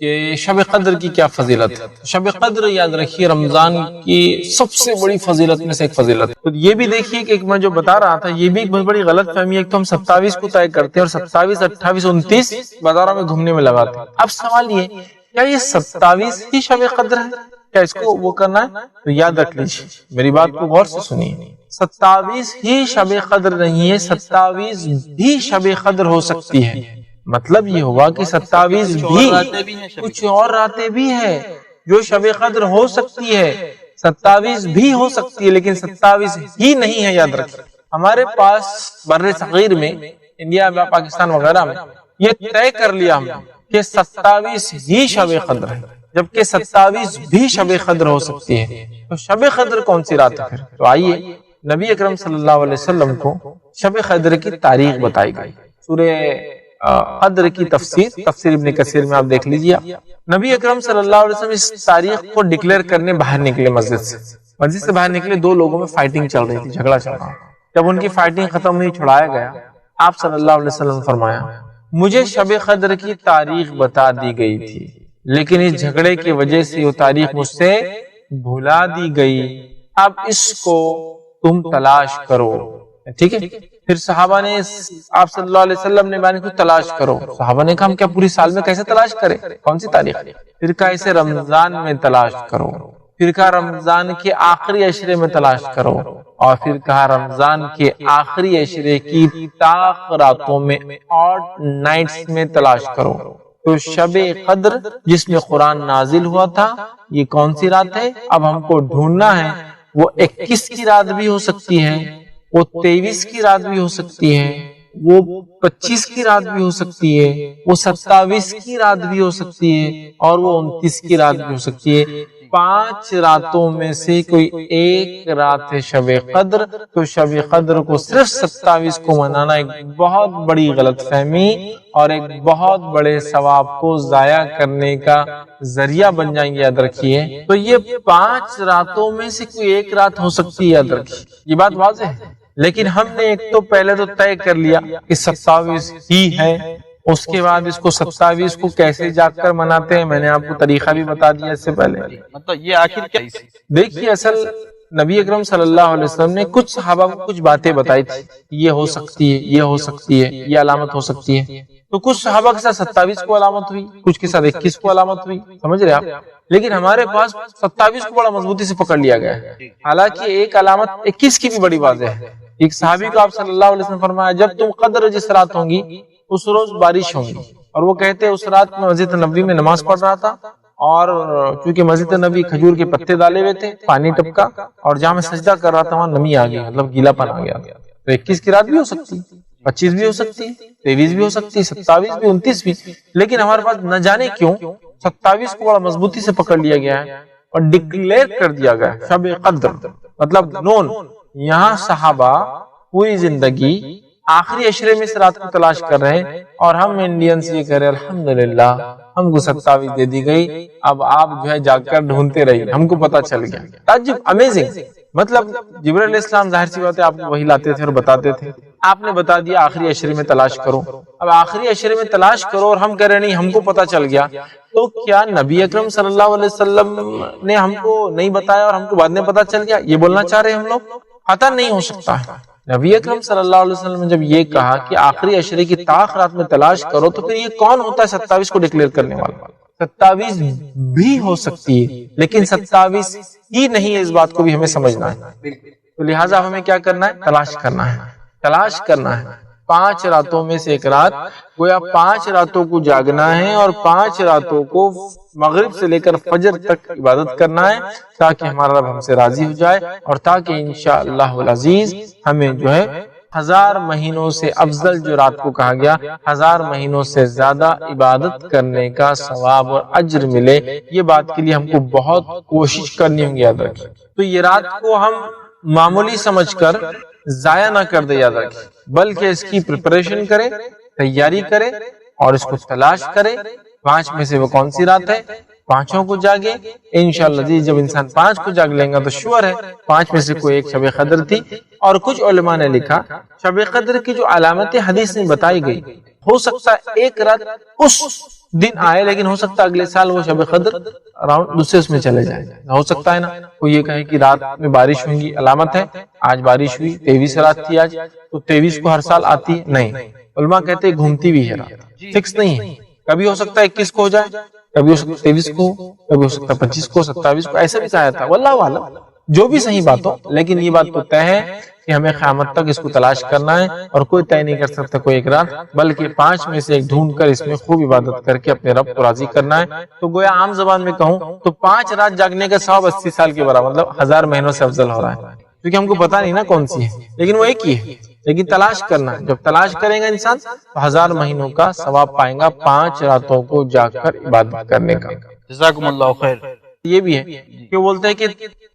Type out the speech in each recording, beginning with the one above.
کہ شب قدر کی کیا فضیلت ہے۔ شب قدر یاد رکھیے رمضان کی سب سے بڑی فضیلت میں سے ایک فضیلت ہے۔ تو یہ بھی دیکھیے کہ ایک میں جو بتا رہا تھا یہ بھی ایک بہت بڑی غلط فہمی ہے کہ ہم 27 کو طے کرتے ہیں اور 27 28 29 بازاروں میں گھومنے میں لگاتے ہیں۔ اب سوال یہ کیا یہ 27 ہی شب قدر ہے؟ کیا اس کو وہ کرنا ہے؟ تو یاد رکھ لیجیے، میری بات کو غور سے سنیے، 27 ہی شب قدر نہیں ہے، 27 بھی شب قدر ہو سکتی ہے۔ مطلب یہ ہوا کہ 27 بھی کچھ اور راتیں بھی ہیں جو شب قدر ہو سکتی ہے، 27 بھی ہو سکتی ہے لیکن 27 ہی نہیں ہے۔ یاد رکھیں ہمارے پاس بر صغیر میں، انڈیا میں، پاکستان وغیرہ میں یہ طے کر لیا ہم کہ 27 ہی شب قدر ہے، جبکہ 27 بھی شب قدر ہو سکتی ہے۔ تو شب قدر کون سی رات ہے پھر؟ تو آئیے نبی اکرم صلی اللہ علیہ وسلم کو شب قدر کی تاریخ بتائی گئی۔ سورہ قدر کی تفسیر ابن کثیر میں آپ دیکھ لیجیے۔ نبی اکرم صلی اللہ علیہ وسلم اس تاریخ کو ڈکلیئر کرنے باہر نکلے، مسجد سے باہر نکلے، دو لوگوں میں فائٹنگ چل رہی تھی، جھگڑا چل رہا۔ جب ان کی فائٹنگ ختم ہوئی، چھڑایا گیا، آپ صلی اللہ علیہ وسلم فرمایا مجھے شب قدر کی تاریخ بتا دی گئی تھی لیکن اس جھگڑے کی وجہ سے وہ تاریخ مجھ سے بھلا دی گئی، اب اس کو تم تلاش کرو۔ ٹھیک ہے، پھر صحابہ نے آپ صلی اللہ علیہ وسلم نے بیان کو تلاش کرو۔ صحابہ نے کہا ہم کیا پوری سال میں کیسے تلاش کریں، کون سی تاریخ؟ پھر کہا اسے رمضان میں تلاش کرو، پھر کہا رمضان کے آخری عشرے میں تلاش کرو، اور پھر کہا رمضان کے آخری عشرے کی طاق راتوں میں، آڈ نائٹس میں تلاش کرو۔ تو شب قدر جس میں قرآن نازل ہوا تھا یہ کون سی رات ہے؟ اب ہم کو ڈھونڈنا ہے۔ وہ 21 کی رات بھی ہو سکتی ہے، وہ 23 کی رات بھی ہو سکتی ہے، وہ 25 کی رات بھی ہو سکتی ہے، وہ 27 کی رات بھی ہو سکتی ہے، اور وہ 29 کی رات بھی ہو سکتی ہے۔ 5 راتوں میں سے کوئی ایک رات ہے شب قدر۔ تو شب قدر کو صرف 27 کو منانا ایک بہت بڑی غلط فہمی اور ایک بہت بڑے ثواب کو ضائع کرنے کا ذریعہ بن جائیں گے، یاد رکھیے۔ تو یہ 5 راتوں میں سے کوئی ایک رات ہو سکتی ہے، یاد رکھیے، یہ بات واضح ہے۔ لیکن ہم نے ایک تو پہلے تو طے کر لیا کہ 27 ہی ہے، اس کے بعد اس کو 27 کو کیسے جاگ کر مناتے ہیں میں نے آپ کو طریقہ بھی بتا دیا اس سے پہلے۔ مطلب یہ آخر کیا؟ دیکھیے اصل نبی اکرم صلی اللہ علیہ وسلم نے کچھ صحابہ کو کچھ باتیں بتائی تھی، یہ ہو سکتی ہے، یہ ہو سکتی ہے، یہ علامت ہو سکتی ہے۔ تو کچھ صحابہ کے ساتھ 27 کو علامت ہوئی، کچھ کے ساتھ 21 کو علامت ہوئی، سمجھ رہے آپ؟ لیکن ہمارے پاس 27 کو بڑا مضبوطی سے پکڑ لیا گیا ہے، حالانکہ ایک علامت 21 کی بھی بڑی واضح ہے۔ ایک صحابی کو آپ صلی اللہ علیہ وسلم فرمایا جب تم قدر جس رات ہوں گی اس روز بارش ہوگی، اور وہ کہتے اس رات میں مسجد نبوی میں نماز پڑھ رہا تھا، اور چونکہ مسجد نبی کھجور کے پتے ڈالے ہوئے تھے، پانی ٹپکا، اور جہاں میں سجدہ کر رہا تھا وہاں نمی آ گئی، مطلب گیلا پن آ گیا۔ تو 21 کی رات بھی ہو سکتی، 25 بھی ہو سکتی، 23 بھی ہو سکتی، 27 بھی، 29 بھی، لیکن ہمارے پاس نہ جانے کیوں 27 کو بڑا مضبوطی سے پکڑ لیا گیا ہے اور ڈکلیئر کر دیا گیا شب قدر، مطلب نون۔ یہاں صحابہ پوری زندگی آخری عشرے میں اس رات کو تلاش کر رہے ہیں، اور ہم انڈینز یہ کہہ رہے ہیں الحمدللہ ہم کو 27 دے دی گئی، اب آپ جو ہے جا کر ڈھونڈتے رہیے، ہم کو پتا چل گیا۔ تعجب، امیزنگ۔ مطلب جبرائیل علیہ السلام ظاہر سی بات ہے آپ کو وہی لاتے تھے اور بتاتے تھے، آپ نے بتا دیا آخری عشرے میں تلاش کرو، اب آخری عشرے میں تلاش کرو اور ہم کہہ رہے نہیں ہم کو پتا چل گیا۔ تو کیا نبی اکرم صلی اللہ علیہ وسلم نے ہم کو نہیں بتایا اور ہم کو بعد میں پتا چل گیا، یہ بولنا چاہ رہے ہیں ہم لوگ؟ قطعاً نہیں ہو سکتا ہے۔ نبی اکرم صلی اللہ علیہ وسلم نے جب یہ کہا کہ آخری عشرے کی طاق رات میں تلاش کرو، تو پھر یہ کون ہوتا ہے 27 کو ڈکلیئر کرنے والا؟ 27 بھی ہو سکتی ہے لیکن 27 ہی نہیں ہے، اس بات کو بھی ہمیں سمجھنا ہے۔ تو لہٰذا ہمیں کیا کرنا ہے؟ تلاش کرنا ہے، تلاش کرنا ہے۔ 5 راتوں میں سے ایک رات، گویا 5 راتوں کو جاگنا ہے اور 5 راتوں کو مغرب سے لے کر فجر تک عبادت کرنا ہے، تاکہ ہمارا رب ہم سے راضی ہو جائے، اور تاکہ انشاءاللہ العزیز ہمیں جو ہے 1000 مہینوں سے افضل جو رات کو کہا گیا، 1000 مہینوں سے زیادہ عبادت کرنے کا ثواب اور اجر ملے۔ یہ بات کے لیے ہم کو بہت کوشش کرنی ہوگی، یاد رکھیں۔ تو یہ رات کو ہم معمولی سمجھ کر ضائع نہ کر دے، یاد رکھیں، بلکہ اس کی پریپریشن کرے، تیاری کرے اور اس کو تلاش کرے۔ 5 میں سے وہ کون سی رات ہے؟ 5 کو جاگے انشاءاللہ جی۔ جب انسان 5 کو جاگ لیں گا تو شور ہے 5 میں سے کوئی ایک شب قدر تھی۔ اور کچھ علماء نے لکھا شب قدر کی جو علامت حدیث میں بتائی گئی، ہو سکتا ہے ایک رات اس دن آئے لیکن ہو سکتا ہے اگلے سال وہ شب قدر اراؤنڈ دوسرے اس میں چلے جائے. ہو سکتا ہے نا کوئی یہ کہے کہ رات میں بارش ہوگی، علامت ہے آج بارش ہوئی، 23 رات تھی آج، تو 23 کو ہر سال آتی ہے؟ نہیں، علماء کہتے ہیں گھومتی بھی ہے رات، فکس نہیں ہے. کبھی ہو سکتا ہے 21 کو ہو جائے، کبھی ہو سکتا ہے 23 کو، کبھی ہو سکتا ہے 25 کو، 27 کو، ایسا بھی کہا جاتا ہے. واللہ اعلم، جو بھی صحیح بات ہو، لیکن یہ بات تو طے ہے کہ ہمیں قیامت تک اس کو تلاش کرنا ہے، اور کوئی طے نہیں کر سکتا کوئی ایک رات، بلکہ 5 میں سے ایک ڈھونڈ کر اس میں خوب عبادت کر کے اپنے رب کو راضی کرنا ہے. تو گویا عام زبان میں کہوں تو 5 رات جاگنے کا ثواب 80 سال کے برابر، مطلب 1000 مہینوں سے افضل ہو رہا ہے، کیونکہ ہم کو پتا نہیں نا کون سی ہے، لیکن وہ ایک ہی ہے. لیکن تلاش کرنا، جب تلاش کرے گا انسان تو 1000 مہینوں کا ثواب پائیں گا 5 راتوں کو جاگ کر عبادت کرنے کا. جزاکم اللہ خیر. یہ بھی ہے کہ بولتے ہیں کہ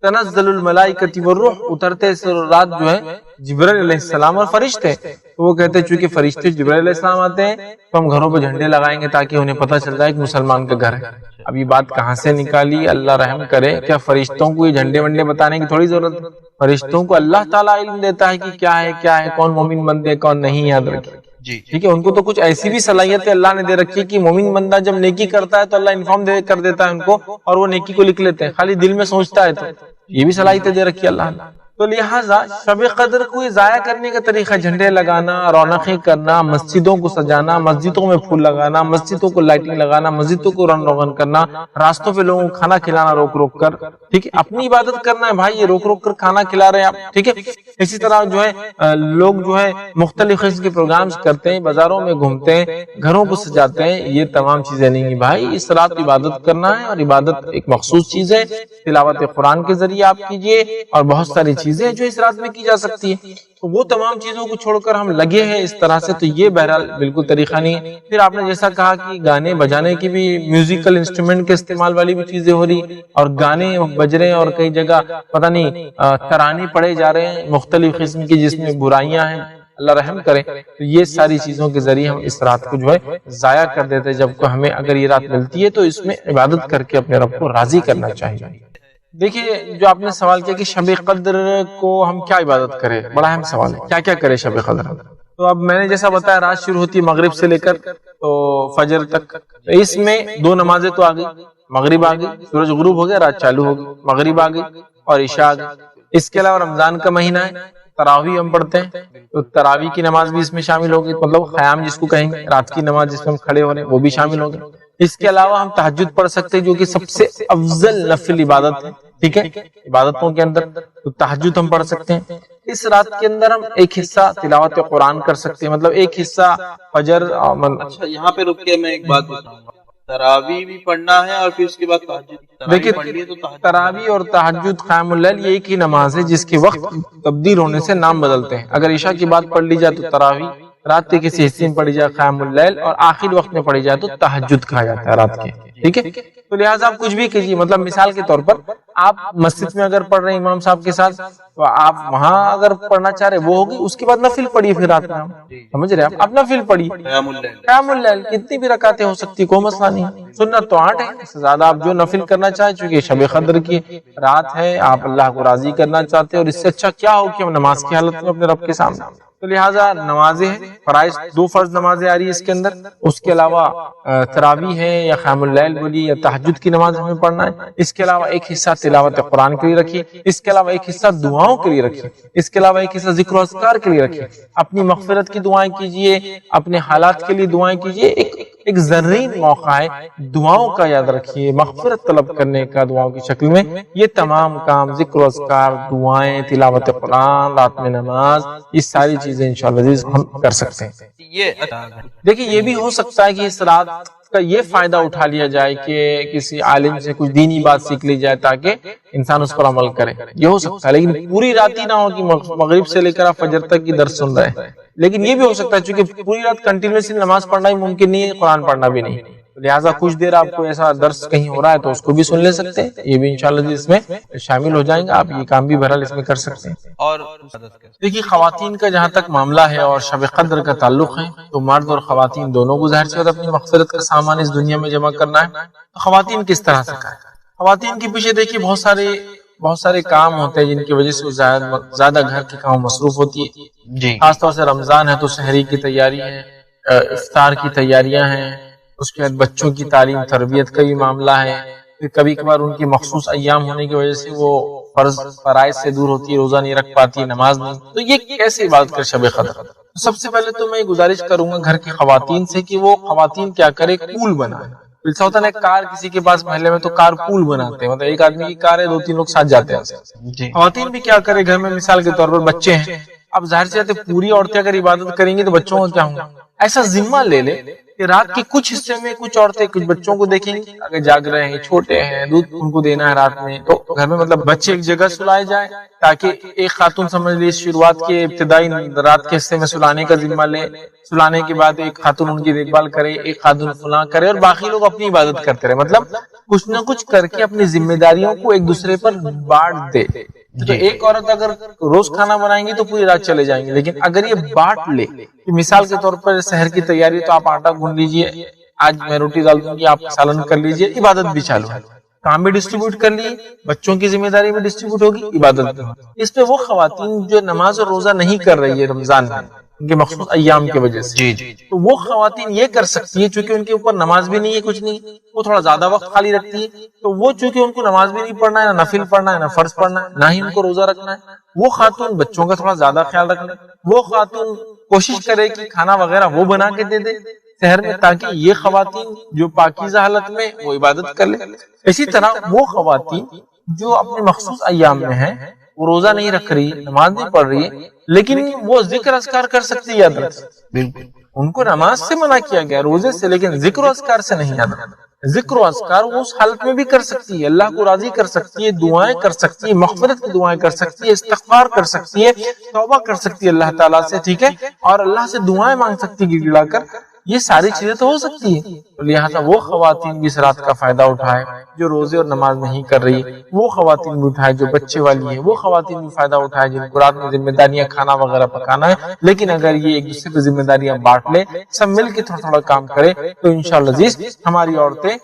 تنزل الملائکۃ والروح، اترتے رات جو ہے جبرائیل علیہ السلام اور فرشتے، تو وہ کہتے ہیں چونکہ فرشتے جبرائیل علیہ السلام آتے ہیں تو ہم گھروں پہ جھنڈے لگائیں گے تاکہ انہیں پتہ چل جائے کہ مسلمان کا گھر ہے. اب یہ بات کہاں سے نکالی؟ اللہ رحم کرے، کیا فرشتوں کو یہ جھنڈے ونڈے بتانے کی تھوڑی ضرورت ہے؟ فرشتوں کو اللہ تعالیٰ علم دیتا ہے کہ کیا ہے کون مومن بندے کون نہیں. یاد رکھیں جی ٹھیک ہے، ان کو تو کچھ ایسی بھی صلاحیتیں اللہ نے دے رکھی ہے کہ مومن بندہ جب نیکی کرتا ہے تو اللہ انفارم کر دیتا ہے ان کو، اور وہ نیکی کو لکھ لیتے ہیں، خالی دل میں سوچتا ہے. تو یہ بھی صلاحیتیں دے رکھی ہے اللہ نے. تو لہٰذا شب قدر کو ضائع کرنے کا طریقہ جھنڈے لگانا، رونقیں کرنا، مسجدوں کو سجانا، مسجدوں میں پھول لگانا، مسجدوں کو لائٹنگ لگانا، مسجدوں کو رنگ روغن کرنا، راستوں پہ لوگوں کو کھانا کھلانا روک روک کر. ٹھیک ہے، اپنی عبادت کرنا ہے بھائی، یہ روک روک کر کھانا کھلا رہے ہیں آپ. ٹھیک ہے، اسی طرح جو ہے لوگ جو ہے مختلف قسم کے پروگرامز کرتے ہیں، بازاروں میں گھومتے ہیں، گھروں کو سجاتے ہیں. یہ تمام چیزیں نہیں ہیں بھائی. اس رات عبادت کرنا ہے، اور عبادت ایک مخصوص چیز ہے. تلاوت قرآن کے ذریعے آپ کیجئے، اور بہت ساری چیزیں جو اس رات میں کی جا سکتی ہے. تو وہ تمام چیزوں کو چھوڑ کر ہم لگے ہیں اس طرح سے، تو یہ بہرحال بالکل طریقہ نہیں ہے. پھر آپ نے جیسا کہا کہ گانے بجانے کی بھی، میوزیکل انسٹرومنٹ کے استعمال والی بھی چیزیں ہو رہی، اور گانے بج رہے ہیں، اور کئی جگہ پتہ نہیں ترانے پڑے جا رہے ہیں مختلف قسم کی جس میں برائیاں ہیں. اللہ رحم کرے. تو یہ ساری چیزوں کے ذریعے ہم اس رات کو جو ہے ضائع کر دیتے، جب ہمیں اگر یہ رات ملتی ہے تو اس میں عبادت کر کے اپنے رب کو راضی کرنا چاہیے. دیکھیے جو آپ نے سوال کیا کہ شب قدر کو ہم کیا عبادت کریں، بڑا اہم سوال ہے، کیا کیا کرے شب قدر. تو اب میں نے جیسا بتایا رات شروع ہوتی ہے مغرب سے لے کر تو فجر تک. تو اس میں 2 نمازیں تو آ گئی، مغرب آ گئی، سورج غروب ہو گیا، رات چالو ہو گئی، مغرب آ گئی اور عشاء آ گئی. اس کے علاوہ رمضان کا مہینہ ہے، تراویح ہم پڑھتے ہیں، تو تراویح کی نماز بھی اس میں شامل ہوگی، مطلب قیام جس کو کہیں گے، رات کی نماز جس میں ہم کھڑے ہو رہے ہیں وہ بھی شامل ہوگی. اس کے علاوہ ہم تہجد پڑھ سکتے ہیں جو کہ سب سے افضل نفل عبادت ہے. ٹھیک ہے، عبادتوں کے اندر تو تہجد ہم پڑھ سکتے ہیں. اس رات کے اندر ہم ایک حصہ تلاوت قرآن کر سکتے ہیں، مطلب ایک حصہ فجر. اچھا یہاں پہ رک کے میں ایک بات بتاؤں گا، تراویح بھی پڑھنا ہے اور پھر اس کے بعد تہجد. دیکھیے تراویح اور تہجد قیام اللیل یہ ایک ہی نماز ہے جس کے وقت تبدیل ہونے سے نام بدلتے ہیں. اگر عشاء کی بات پڑھ لی جائے تو تراویح، رات کے کسی حصے میں پڑھی جائے قیام اللیل، اور آخر وقت میں پڑھی جائے تو تہجد کہا جاتا ہے رات کے. ٹھیک ہے، تو لہٰذا آپ کچھ بھی کیجیے، مطلب مثال کے طور پر آپ مسجد میں اگر پڑھ رہے ہیں امام صاحب کے ساتھ تو آپ وہاں اگر پڑھنا چاہ رہے وہ ہوگی، اس کے بعد نفل پڑھیے پھر رات میں. سمجھ رہے آپ نفل پڑھیے قیام اللیل، کتنی بھی رکعتیں ہو سکتی، کوئی مسئلہ نہیں. سنت تو 8 ہے، اس سے زیادہ آپ جو نفل کرنا چاہیں، چونکہ شب قدر کی رات ہے، آپ اللہ کو راضی کرنا چاہتے ہیں، اور اس سے اچھا کیا ہو کہ ہم نماز کی حالت میں اپنے رب کے سامنے. تو لہٰذا نمازیں ہیں، فرائض 2 فرض نمازیں آ رہی ہے اس کے اندر. اس کے علاوہ تراویح ہے یا قیام اللیل بولی یا تہجد کی نماز ہمیں پڑھنا ہے. اس کے علاوہ ایک حصہ تلاوت قرآن کے لیے رکھیے، اس کے علاوہ ایک حصہ دعاؤں کے لیے رکھیے، اس کے علاوہ ایک حصہ ذکر و اذکار کے لیے رکھیے. اپنی مغفرت کی دعائیں کیجیے، اپنے حالات کے لیے دعائیں کیجیے. ایک زرین موقع ہے دعاؤں کا، یاد رکھیے، مغفرت طلب کرنے کا دعاؤں کی شکل میں. یہ تمام کام ذکر و اذکار، دعائیں، تلاوت قرآن، رات میں نماز، یہ ساری چیزیں انشاءاللہ عزیز ہم کر سکتے ہیں. دیکھیے یہ بھی ہو سکتا ہے کہ اس رات کا یہ فائدہ اٹھا لیا جائے کہ کسی عالم سے کچھ دینی بات سیکھ لی جائے تاکہ انسان اس پر عمل کرے. یہ ہو سکتا ہے، لیکن پوری رات ہی نہ ہو کہ مغرب سے لے کر آپ فجر تک کی درس سن رہے ہیں. لیکن یہ بھی ہو سکتا ہے چونکہ پوری رات کنٹینیوسلی نماز پڑھنا ہی ممکن نہیں ہے، قرآن پڑھنا بھی نہیں، لہٰذا کچھ دیر آپ کو ایسا درس کہیں ہو رہا ہے تو اس کو بھی سن لے سکتے ہیں. یہ بھی انشاءاللہ اس میں شامل ہو جائیں گے. آپ یہ کام بھی بہرحال اس میں کر سکتے ہیں. اور دیکھیے خواتین کا جہاں تک معاملہ ہے اور شب قدر کا تعلق ہے تو مرد اور خواتین دونوں کو ظاہر سے اپنی مغفرت کا سامان اس دنیا میں جمع کرنا ہے. خواتین کس طرح سے کریں؟ خواتین کے پیچھے دیکھیے بہت سارے کام ہوتے ہیں جن کی وجہ سے زیادہ گھر کے کام مصروف ہوتی ہے. جی خاص طور سے رمضان ہے تو سحری کی تیاری ہے، افطار کی تیاریاں ہیں، اس کے بعد بچوں کی تعلیم تربیت کا بھی معاملہ ہے، پھر کبھی کبھار ان کی مخصوص ایام ہونے کی وجہ سے وہ فرائض سے دور ہوتی ہے، روزہ نہیں رکھ پاتی، نماز نہیں، تو یہ کیسے عبادت کر شب قدر؟ سب سے پہلے تو میں گزارش کروں گا گھر کی خواتین سے کہ وہ خواتین کیا کرے، پول بنائے۔ ایسا ہوتا ہے کار کسی کے پاس محلے میں تو کار پول بناتے ہیں، مطلب ایک آدمی کی کار ہے، 2-3 لوگ ساتھ جاتے ہیں۔ خواتین بھی کیا کرے گھر میں، مثال کے طور پر بچے ہیں، اب ظاہر سی بات ہے پوری عورتیں اگر عبادت کریں گی تو بچوں کو کیا ہوگا، ایسا ذمہ لے لے کہ رات کے کچھ حصے میں کچھ عورتیں کچھ بچوں کو دیکھیں گی، اگر جاگ رہے ہیں، چھوٹے ہیں، دودھ ان کو دینا ہے رات میں، تو گھر میں مطلب بچے ایک جگہ سلائے جائیں تاکہ ایک خاتون سمجھ لی شروعات کے ابتدائی رات کے حصے میں سلانے کا ذمہ لے، سلانے کے بعد ایک خاتون ان کی دیکھ بھال کرے، ایک خاتون فلاں کرے، اور باقی لوگ اپنی عبادت کرتے رہے، مطلب کچھ نہ کچھ کر کے اپنی ذمہ داریوں کو ایک دوسرے پر بانٹ دے۔ تو ایک عورت اگر روز کھانا بنائیں گی تو پوری رات چلے جائیں گے، لیکن اگر یہ بانٹ لے کہ مثال کے طور پر سحر کی تیاری تو آپ آٹا گھون لیجئے، آج میں روٹی ڈال دوں گی، آپ سالن کر لیجئے، عبادت بھی چالو ہے، کام بھی ڈسٹریبیوٹ کر لیے، بچوں کی ذمہ داری بھی ڈسٹریبیوٹ ہوگی، عبادت بھی ہوگی۔ اس پہ وہ خواتین جو نماز اور روزہ نہیں کر رہی ہے رمضان میں ان کے مخصوص ایام کی وجہ سے، تو وہ خواتین یہ کر سکتی ہے، چونکہ ان کے اوپر نماز بھی نہیں ہے، کچھ نہیں، وہ تھوڑا زیادہ وقت خالی رکھتی ہے، تو وہ چونکہ ان کو نماز بھی نہیں پڑھنا ہے، نہ نفل پڑھنا ہے، نہ فرض پڑھنا ہے، نہ ہی ان کو روزہ رکھنا ہے، وہ خاتون بچوں کا تھوڑا زیادہ خیال رکھ لے، وہ خاتون کوشش کرے کہ کھانا وغیرہ وہ بنا کے دے دے شہر میں، تاکہ یہ خواتین جو پاکیزہ حالت میں وہ عبادت کر لے۔ اسی طرح وہ خواتین جو اپنے مخصوص ایام میں ہیں، وہ روزہ نہیں رکھ رہی، نماز نہیں پڑھ رہی ہے، لیکن وہ ذکر اذکار کر سکتی ہے، یاد رکھ، بالکل ان کو نماز سے منع کیا گیا، روزے سے، لیکن ذکر و اذکار سے نہیں، یاد رکھ، ذکر و اذکار وہ اس حالت میں بھی کر سکتی ہے، اللہ کو راضی کر سکتی ہے، دعائیں کر سکتی ہے، مغفرت کی دعائیں کر سکتی ہے، استغفار کر سکتی ہے، توبہ کر سکتی ہے اللہ تعالیٰ سے، ٹھیک ہے، اور اللہ سے دعائیں مانگ سکتی ہے گڑ گڑا کر، یہ ساری چیزیں تو ہو سکتی ہے۔ لہٰذا وہ خواتین بھی اس رات کا فائدہ اٹھائے جو روزے اور نماز نہیں کر رہی، وہ خواتین بھی اٹھائے جو بچے والی ہیں، وہ خواتین بھی فائدہ اٹھائے جن کو رات میں ذمہ داریاں کھانا وغیرہ پکانا ہے، لیکن اگر یہ ایک دوسرے پہ ذمہ داریاں بانٹ لے، سب مل کے تھوڑا تھوڑا کام کرے، تو انشاءاللہ عزیز ہماری عورتیں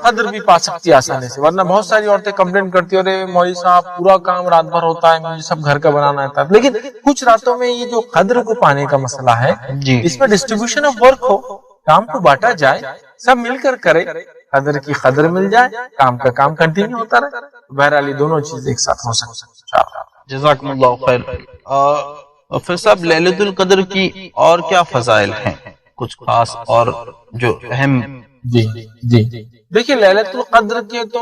قدر بھی پا سکتی آسانی سے۔ ورنہ بہت ساری عورتیں کمپلین کرتی ہیں، ارے مولوی صاحب پورا کام رات بھر ہوتا ہے، مجھے سب گھر کا بنانا ہے، لیکن کچھ راتوں میں یہ جو قدر کو پانے کا مسئلہ ہے، اس میں ڈسٹریبیوشن آف ورک ہو، کام کو بانٹا جائے، سب مل کر کرے، قدر کی قدر مل جائے، کام کا کام کنٹینیو ہوتا رہے، بہرحال یہ دونوں چیز ایک ساتھ ہو سکتے ہیں۔ جزاکم اللہ خیر۔ پھر صاحب لیلۃ القدر کی اور کیا فضائل ہیں، کچھ خاص اور جو اہم؟ جی دیکھیے، لیلۃ القدر کے تو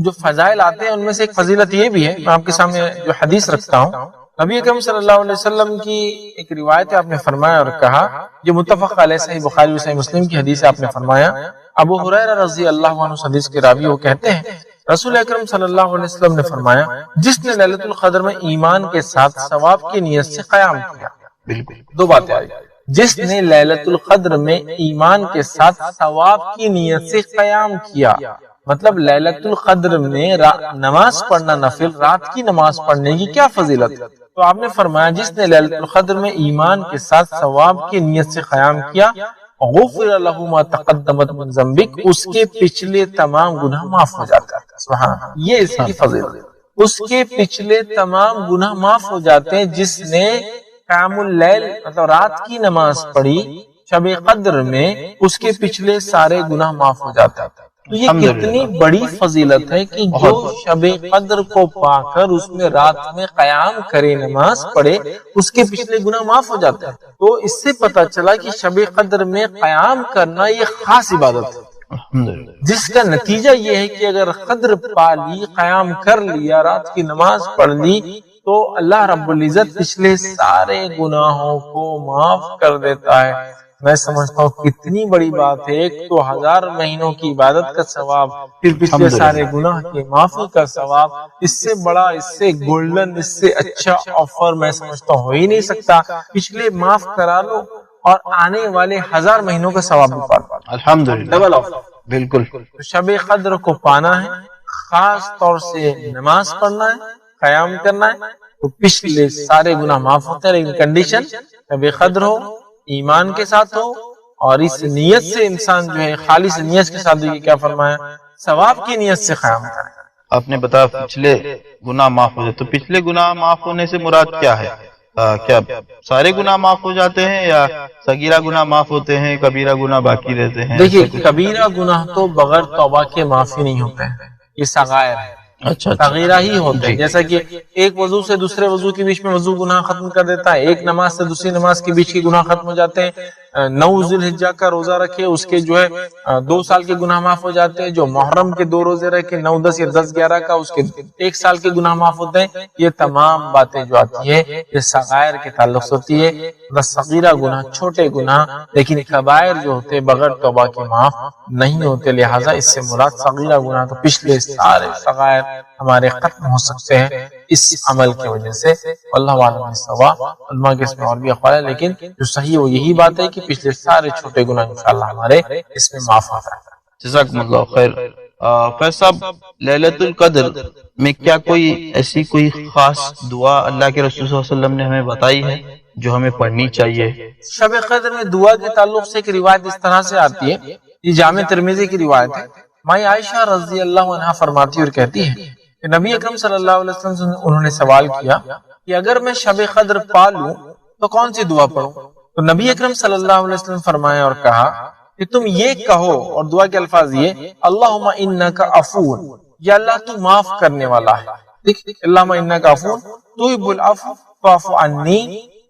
جو فضائل آتے ہیں ان میں سے ایک فضیلت یہ بھی ہے، میں آپ کے سامنے جو حدیث رکھتا ہوں، نبی اکرم صلی اللہ علیہ وسلم کی ایک روایت ہے، آپ نے فرمایا اور کہا، جو متفق علیہ صحیح بخاری و صحیح مسلم کی حدیث ہے، آپ نے فرمایا، ابو ہریرہ رضی اللہ عنہ حدیث کے راوی وہ کہتے ہیں، رسول اکرم صلی اللہ علیہ وسلم نے فرمایا، جس نے لیلۃ القدر میں ایمان کے ساتھ ثواب کی نیت سے قیام کیا، بالکل دو باتیں آئی، جس نے لیلۃ القدر میں ایمان کے ساتھ ثواب کی نیت سے قیام کیا، مطلب لیلۃ القدر میں نماز پڑھنا، نفل رات کی نماز پڑھنے کی کیا فضیلت ہے؟ تو آپ نے فرمایا، جس نے لیلۃ القدر میں ایمان کے ساتھ ثواب کی نیت سے قیام کیا، غفر لہ ما تقدمت من ذنبک، اس کے پچھلے تمام گناہ معاف ہو جاتے ہیں، سبحان اللہ، یہ اس کی فضیلت ہے، اس کے پچھلے تمام گناہ معاف ہو جاتے ہیں، جس نے قیام اللیل مطلب رات کی نماز پڑھی شب قدر میں، اس کے پچھلے سارے گناہ معاف ہو جاتے ہیں۔ تو یہ کتنی بڑی فضیلت ہے کہ جو شب قدر کو پا کر اس میں رات میں قیام کرے، نماز پڑھے، اس کے پچھلے گناہ معاف ہو جاتے ہیں۔ تو اس سے پتہ چلا کہ شب قدر میں قیام کرنا یہ خاص عبادت ہے، جس کا نتیجہ یہ ہے کہ اگر قدر پا لی، قیام کر لیا، رات کی نماز پڑھ لی، تو اللہ رب العزت پچھلے سارے گناہوں کو معاف کر دیتا ہے۔ میں سمجھتا ہوں کتنی بڑی بات ہے، ایک تو 1000 مہینوں کی عبادت کا ثواب، پھر پچھلے سارے گناہ کی معافی کا ثواب، اس سے بڑا، اس سے گولڈن، اس سے اچھا آفر میں سمجھتا ہوں ہو ہی نہیں سکتا۔ پچھلے معاف کرا لو اور آنے والے 1000 مہینوں کا ثواب بھی پا لو، الحمدللہ، ڈبل آفر، بالکل۔ شب قدر کو پانا ہے، خاص طور سے نماز پڑھنا ہے، قیام کرنا ہے، تو پچھلے سارے گناہ معاف ہوتے ہیں، لیکن کنڈیشن شب قدر ہو، ایمان کے ساتھ ہو، اور اس نیت سے انسان جو ہے خالص نیت کے ساتھ، کیا فرمایا، ثواب کی نیت سے قیام کرے۔ آپ نے بتایا پچھلے گناہ معاف ہو جائے، تو پچھلے گناہ معاف ہونے سے مراد کیا ہے؟ کیا سارے گناہ معاف ہو جاتے ہیں یا صغیرہ گناہ معاف ہوتے ہیں، کبیرہ گناہ باقی رہتے ہیں؟ دیکھیے کبیرہ گناہ تو بغیر توبہ کے معافی نہیں ہوتے ہیں، یہ صغائر ہے، اچھا صغیرہ ہی ہوتے ہیں. جیسا کہ ایک وضو سے دوسرے وضو کے بیچ میں وضو گناہ ختم کر دیتا ہے، ایک نماز سے دوسری نماز کے بیچ کے گناہ ختم ہو جاتے ہیں. 9 ذی الحجہ کا روزہ رکھے اس کے جو ہے 2 سال کے گناہ معاف ہو جاتے ہیں. جو محرم کے 2 روزے رکھے 9 10 یا 10 11 کا اس کے 1 سال کے گناہ معاف ہوتے ہیں. یہ تمام باتیں جو آتی ہے یہ صغائر کے تعلق سے ہوتی ہے. بس صغیرہ گناہ چھوٹے گناہ، لیکن کبائر جو ہوتے بغیر توبہ کے معاف نہیں ہوتے. لہٰذا اس سے مراد صغیرہ گناہ تو پچھلے سارے صغائر ہمارے ختم ہو سکتے ہیں اس عمل کی وجہ سے. اللہ عالم سوا علماء کے اس میں اور بھی اقوال ہے، لیکن جو صحیح وہ یہی بات ہے کہ پچھلے سارے چھوٹے گناہ انشاءاللہ ہمارے اس میں معاف ہوتا ہے. جزاکم اللہ خیر. فیض صاحب، لیلۃ القدر میں کیا کوئی ایسی کوئی خاص دعا اللہ کے رسول صلی اللہ علیہ وسلم نے ہمیں بتائی ہے جو ہمیں پڑھنی چاہیے؟ شب قدر میں دعا کے تعلق سے ایک روایت اس طرح سے آتی ہے، یہ جامع ترمذی کی روایت ہے. مائی عائشہ رضی اللہ عنہا فرماتی اور کہتی ہے کہ نبی اکرم صلی اللہ علیہ وسلم سے انہوں نے سوال کیا کہ اگر میں شب قدر پا لوں تو کون سی دعا پڑھوں؟ تو نبی اکرم صلی اللہ علیہ وسلم فرمایا اور کہا کہ تم یہ کہو، اور دعا کے الفاظ یہ اللہم انک عفو، یا اللہ تو معاف کرنے والا ہے. اللہم انک عفو تحب العفو فاعف عنی،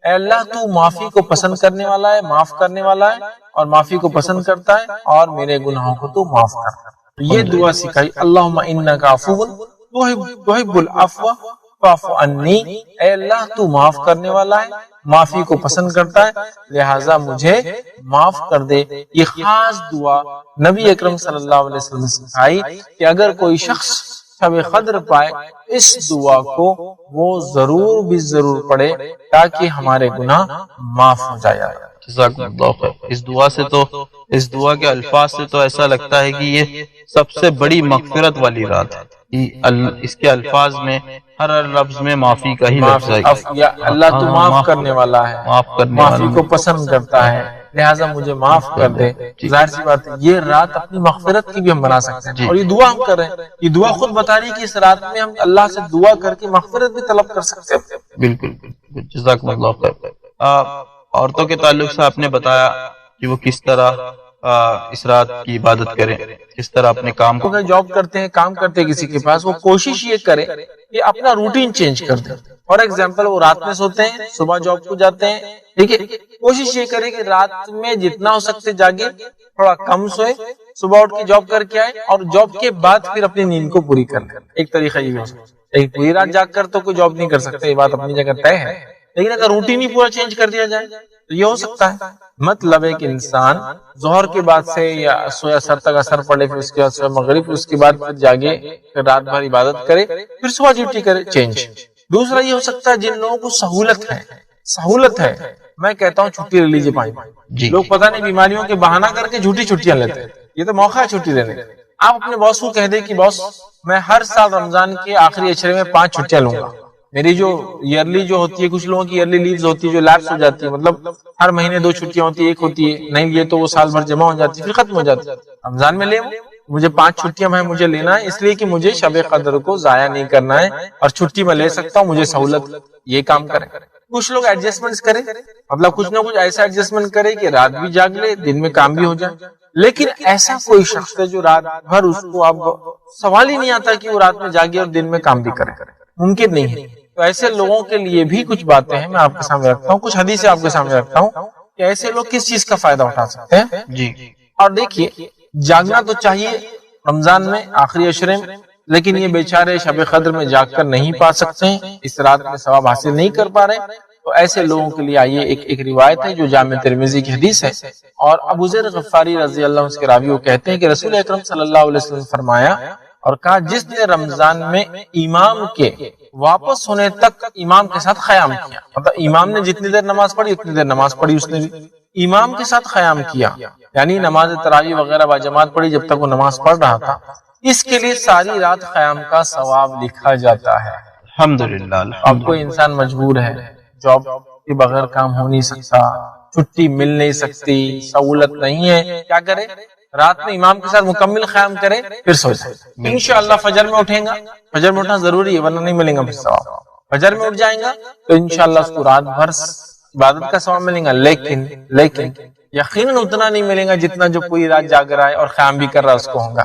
اے اللہ تو معافی کو پسند کرنے والا ہے، معاف کرنے والا ہے اور معافی کو پسند کرتا ہے، اور میرے گناہوں کو تو معاف کر. یہ دعا سکھائی اللہم انک عفو تحب العفو فاعف عنی، اے اللہ تو معاف کرنے والا ہے، معافی کو پسند کرتا ہے، لہٰذا مجھے معاف کر دے. یہ خاص دعا نبی اکرم صلی اللہ علیہ وسلم نے سکھائی کہ اگر کوئی شخص شب قدر پائے اس دعا کو وہ ضرور بھی ضرور پڑھے تاکہ ہمارے گناہ معاف ہو جائے. جزاکم اللہ خیر. اس دعا سے تو، اس دعا کے الفاظ سے تو ایسا لگتا ہے کہ یہ سب سے بڑی مغفرت والی رات ہے. اس کے الفاظ میں ہر لفظ میں معافی کا ہی لفظ ہے. یا اللہ تو معاف کرنے والا ہے، معاف کرنے معافی کو پسند کرتا ہے، لہٰذا مجھے معاف کر دے. ظاہر سی بات ہے یہ رات اپنی مغفرت کی بھی ہم بنا سکتے ہیں، اور یہ دعا ہم کر رہے ہیں. یہ دعا خود بتا رہی ہے کہ اس رات میں ہم اللہ سے دعا کر کے مغفرت بھی طلب کر سکتے ہیں. بالکل بالکل. جزاکم اللہ خیر. عورتوں کے تعلق سے آپ نے بتایا کہ وہ کس طرح اس رات کی عبادت کریں، کس طرح اپنے کام کو، جاب کرتے ہیں، کام کرتے ہیں کسی کے پاس، وہ کوشش یہ کرے کہ اپنا روٹین چینج کر دے. فار ایگزامپل وہ رات میں سوتے ہیں، صبح جاب کو جاتے ہیں، ٹھیک ہے، کوشش یہ کرے کہ رات میں جتنا ہو سکتے جاگے، تھوڑا کم سوئے، صبح اٹھ کے جاب کر کے آئے، اور جاب کے بعد پھر اپنی نیند کو پوری کر لے. ایک طریقہ یہ ہو سکتا ہے. ایک پوری رات جاگ کر تو کوئی جاب نہیں کر سکتا، یہ بات اپنی جگہ طے ہے، لیکن اگر روٹین ہی پورا چینج کر دیا جائے تو یہ ہو سکتا ہے. مطلب ہے کہ انسان ظہر کے بعد سے یا سویا سر تک اثر پڑے، پھر اس کے بعد سویا مغرب، پھر اس کے بعد پھر جاگے، پھر رات بھر عبادت کرے، پھر صبح ڈیوٹی کرے، چینج. دوسرا یہ ہو سکتا ہے جن لوگوں کو سہولت ہے، میں کہتا ہوں چھٹی لے لیجیے 5 دن. لوگ پتہ نہیں بیماریوں کے بہانہ کر کے جھوٹی چھٹیاں لیتے ہیں، یہ تو موقع ہے چھٹی لینے کا. آپ اپنے باس کو کہہ دیں کہ باس میں ہر سال رمضان کے آخری عشرے میں 5 چھٹیاں لوں گا. میری جو ایئرلی جو ہوتی ہے، کچھ لوگوں کی ایئرلی لیوز ہوتی ہے جو لیپس ہو جاتی ہے، مطلب ہر مہینے 2 چھٹیاں ہوتی ہے، ایک ہوتی ہے نہیں لیے تو وہ سال بھر جمع ہو جاتی ہے، پھر ختم ہو جاتی ہے. رمضان میں لے مجھے 5 چھٹیاں میں مجھے لینا ہے، اس لیے کہ مجھے شب قدر کو ضائع نہیں کرنا ہے، اور چھٹی میں لے سکتا ہوں، مجھے سہولت. یہ کام کریں. کچھ لوگ ایڈجسٹمنٹ کریں، مطلب کچھ نہ کچھ ایسا ایڈجسٹمنٹ کرے کہ رات بھی جاگ لے، دن میں کام بھی ہو جائے. لیکن ایسا کوئی شخص ہے جو رات بھر، اس کو اب سوال ہی نہیں آتا کہ وہ رات میں جاگے اور دن میں کام بھی کرے، ممکن نہیں ہے. تو ایسے لوگوں کے لیے بھی کچھ باتیں ہیں میں آپ کے سامنے رکھتا ہوں، کچھ حدیثیں آپ کے سامنے رکھتا ہوں کہ ایسے لوگ کس چیز کا فائدہ اٹھا سکتے ہیں. جی. اور دیکھیے جاگنا تو چاہیے رمضان میں آخری عشرے میں، لیکن یہ بیچارے شب قدر میں جاگ کر نہیں پا سکتے ہیں، اس رات میں ثواب حاصل نہیں کر پا رہے. تو ایسے لوگوں کے لیے آئیے ایک روایت ہے جو جامع ترمذی کی حدیث ہے، اور ابو ذر غفاری رضی اللہ عنہ اس کے راوی وہ کہتے ہیں کہ رسول اکرم صلی اللہ علیہ وسلم نے فرمایا اور کہا جس نے رمضان میں امام کے واپس ہونے تک امام کے ساتھ قیام کیا، مطلب امام نے جتنی دیر نماز پڑھی اتنی دیر نماز پڑھی، اس نے امام کے ساتھ قیام کیا، یعنی نماز تراویح وغیرہ باجماعت پڑھی جب تک وہ نماز پڑھ رہا تھا، اس کے لیے ساری رات قیام کا ثواب لکھا جاتا ہے. الحمدللہ. اب کوئی انسان مجبور ہے، جاب کے بغیر کام ہو نہیں سکتا، چھٹی مل نہیں سکتی، سہولت نہیں ہے، کیا کرے؟ رات میں امام کے ساتھ مکمل قیام کرے، پھر سو جائے. انشاءاللہ فجر میں اٹھیں گا، فجر میں اٹھنا ضروری ہے ورنہ نہیں ملیں گا پھر ثواب. فجر میں اٹھ جائیں گا تو انشاءاللہ اس کو رات بھر عبادت کا ثواب ملے گا، لیکن یقیناً اتنا نہیں ملے گا جتنا جو پوری رات جاگ رہا ہے اور قیام بھی کر رہا ہے اس کو ہوگا۔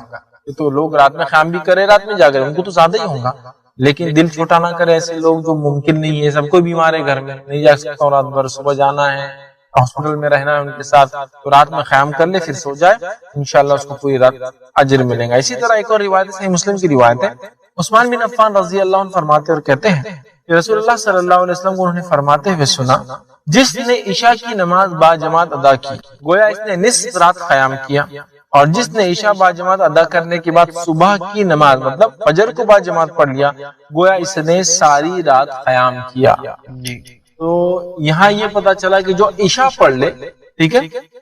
تو لوگ رات میں قیام بھی کرے رات میں جاگ رہے ہیں ان کو تو زیادہ ہی ہوگا، لیکن دل چھوٹا نہ کرے ایسے لوگ جو ممکن نہیں ہے، سب کوئی بیمار ہے گھر میں نہیں جا سکتا رات بھر، صبح جانا ہے ہاسپٹل میں رہنا ہے ان کے ساتھ، تو رات میں قیام کر لے پھر سو جائے، انشاءاللہ اس کو پوری رات اجر ملے گا۔ اسی طرح ایک اور روایت صحیح مسلم کی روایت ہے، عثمان بن عفان رضی اللہ عنہ فرماتے اور کہتے ہیں کہ رسول اللہ صلی اللہ علیہ وسلم کو انہوں نے فرماتے ہوئے سنا، جس نے عشاء کی نماز با جماعت ادا کی گویا اس نے نصف رات قیام کیا، اور جس نے عشاء با جماعت ادا کرنے کے بعد صبح کی نماز مطلب فجر کو با جماعت پڑھ لیا گویا اس نے ساری رات قیام کیا۔ تو یہاں یہ پتا چلا کہ جو عشاء پڑھ لے، ٹھیک ہے،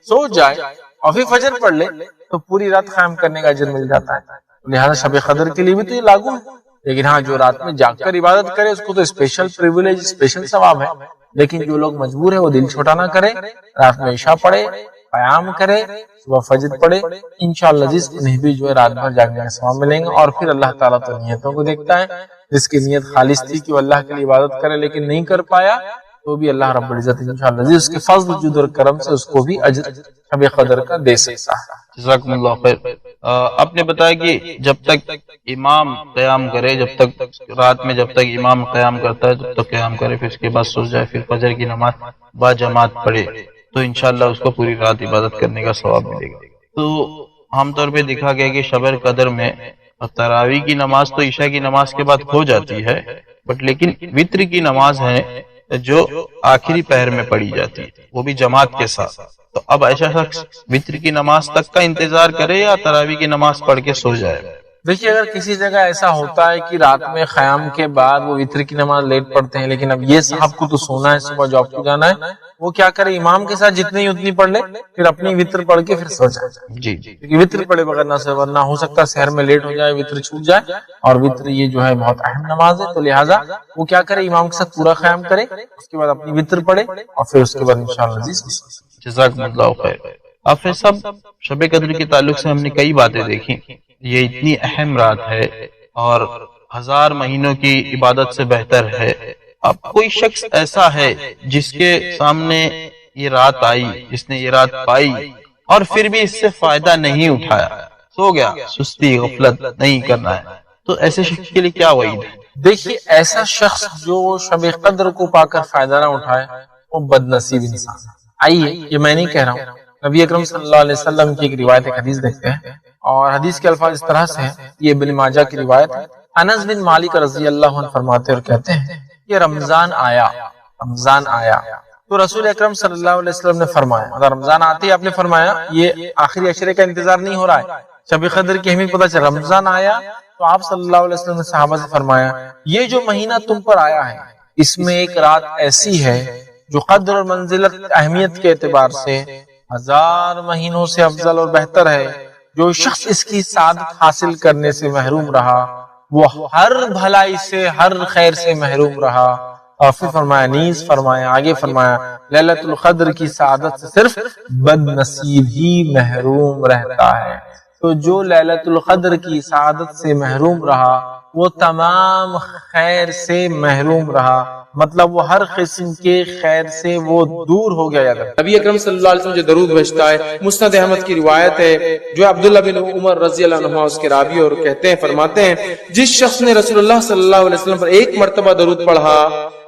سو جائے اور پھر فجر پڑھ لے تو پوری رات قیام کرنے کا اجر مل جاتا ہے۔ لہذا شب قدر کے لیے بھی تو یہ لاگو ہے، لیکن ہاں جو رات میں جاگ کر عبادت کرے اس کو تو اسپیشل پریویلیج، اسپیشل ثواب ہے، لیکن جو لوگ مجبور ہیں وہ دل چھوٹا نہ کرے، رات میں عشاء پڑھے، قیام کرے، صبح فجر پڑھے، انشاءاللہ جس انہیں بھی جو ہے رات بھر جاگنے کا ثواب ملیں گا۔ اور پھر اللہ تعالیٰ تو نیتوں کو دیکھتا ہے، جس کی نیت خالص تھی کہ وہ اللہ کے لیے عبادت کرے لیکن نہیں کر پایا تو بھی اللہ رب العزت انشاءاللہ اس کے فضل جود اور کرم سے اس کو بھی اجر شب قدر کا دے سکتا ہے۔ جزاکم اللہ خیر۔ آپ نے بتایا کہ جب تک امام قیام کرے، جب تک رات میں جب تک امام قیام کرتا ہے جب تک قیام کرے، پھر اس کے بعد سو جائے، پھر فجر کی نماز با جماعت پڑھے تو انشاءاللہ اس کو پوری رات عبادت کرنے کا ثواب ملے گا۔ تو عام طور پہ دیکھا گیا کہ شب قدر میں تراویح کی نماز تو عشاء کی نماز کے بعد ہو جاتی ہے، بٹ لیکن وتر کی نماز ہے جو آخری پہر میں پڑھی جاتی ہے، وہ بھی جماعت کے ساتھ۔ تو اب ایسا شخص وتر کی نماز تک کا انتظار کرے یا تراویح کی نماز پڑھ کے سو جائے؟ دیکھیے اگر کسی جگہ ایسا ہوتا ہے کہ رات میں قیام کے بعد وہ وتر کی نماز لیٹ پڑھتے ہیں، لیکن اب یہ صاحب کو تو سونا ہے، صبح جاب کو جانا ہے، وہ کیا کرے امام کے ساتھ جتنی اتنی پڑھ لے، پھر اپنی وتر پڑھ کے پھر سو جائے۔ جی کیونکہ وتر پڑھے بغیر نہ سے ورنہ ہو سکتا ہے سحر میں لیٹ ہو جائے، وتر چھوٹ جائے، اور وتر یہ جو ہے بہت اہم نماز ہے، تو لہٰذا وہ کیا کرے امام کے ساتھ پورا قیام کرے، اس کے بعد اپنی وتر پڑھے اور پھر اس کے بعد انشاءاللہ جزاکم اللہ خیر۔ حافظ صاحب، شب قدر کے تعلق سے ہم نے کئی باتیں دیکھی، یہ اتنی اہم رات ہے اور 1000 مہینوں کی عبادت سے بہتر ہے۔ اب کوئی شخص ایسا ہے جس کے سامنے یہ رات آئی، جس نے یہ رات پائی اور پھر بھی اس سے فائدہ نہیں اٹھایا، سو گیا، سستی غفلت نہیں کرنا ہے، تو ایسے شخص کے لیے کیا وعید ہے؟ دیکھیے ایسا شخص جو شب قدر کو پا کر فائدہ نہ اٹھائے وہ بد نصیب انسان ہے۔ آئیے یہ میں نہیں کہہ رہا ہوں، نبی اکرم صلی اللہ علیہ وسلم کی ایک روایت، ایک حدیث دیکھتے ہیں، اور حدیث کے الفاظ اس طرح سے ہیں، یہ ابن ماجہ کی روایت ہے۔ انس بن مالک رضی اللہ عنہ فرماتے اور کہتے ہیں یہ رمضان آیا تو رسول اکرم صلی اللہ علیہ وسلم نے فرمایا، اگر رمضان آتے ہی آپ نے فرمایا یہ آخری عشرے کا انتظار نہیں ہو رہا ہے، شب قدر کی اہمیت پتہ چل، رمضان آیا تو آپ صلی اللہ علیہ وسلم نے صحابہ سے فرمایا یہ جو مہینہ تم پر آیا ہے اس میں ایک رات ایسی ہے جو قدر اور منزلت اہمیت کے اعتبار سے 1000 مہینوں سے افضل اور بہتر ہے۔ جو شخص اس کی سعادت حاصل کرنے سے محروم رہا وہ ہر بھلائی سے، ہر خیر سے محروم رہا۔ اور پھر فرمایا نیز فرمایا، آگے فرمایا لیلۃ القدر کی سعادت سے صرف بد نصیب ہی محروم رہتا ہے۔ تو جو لیلۃ القدر کی سعادت سے محروم رہا وہ تمام خیر سے محروم رہا، مطلب وہ ہر قسم کے خیر سے وہ دور ہو گیا۔ نبی اکرم صلی اللہ علیہ وسلم جو درود بھیجتا ہے، مسند احمد کی روایت ہے جو عبداللہ بن عمر رضی اللہ عنہ اس کے راوی اور کہتے ہیں، فرماتے ہیں جس شخص نے رسول اللہ صلی اللہ علیہ وسلم پر ایک مرتبہ درود پڑھا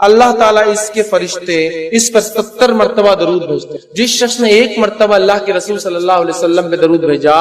اللہ تعالیٰ اس کے فرشتے اس پر 70 مرتبہ درود بھیجتے ہیں۔ جس شخص نے ایک مرتبہ اللہ کے رسول صلی اللہ علیہ وسلم پہ درود بھیجا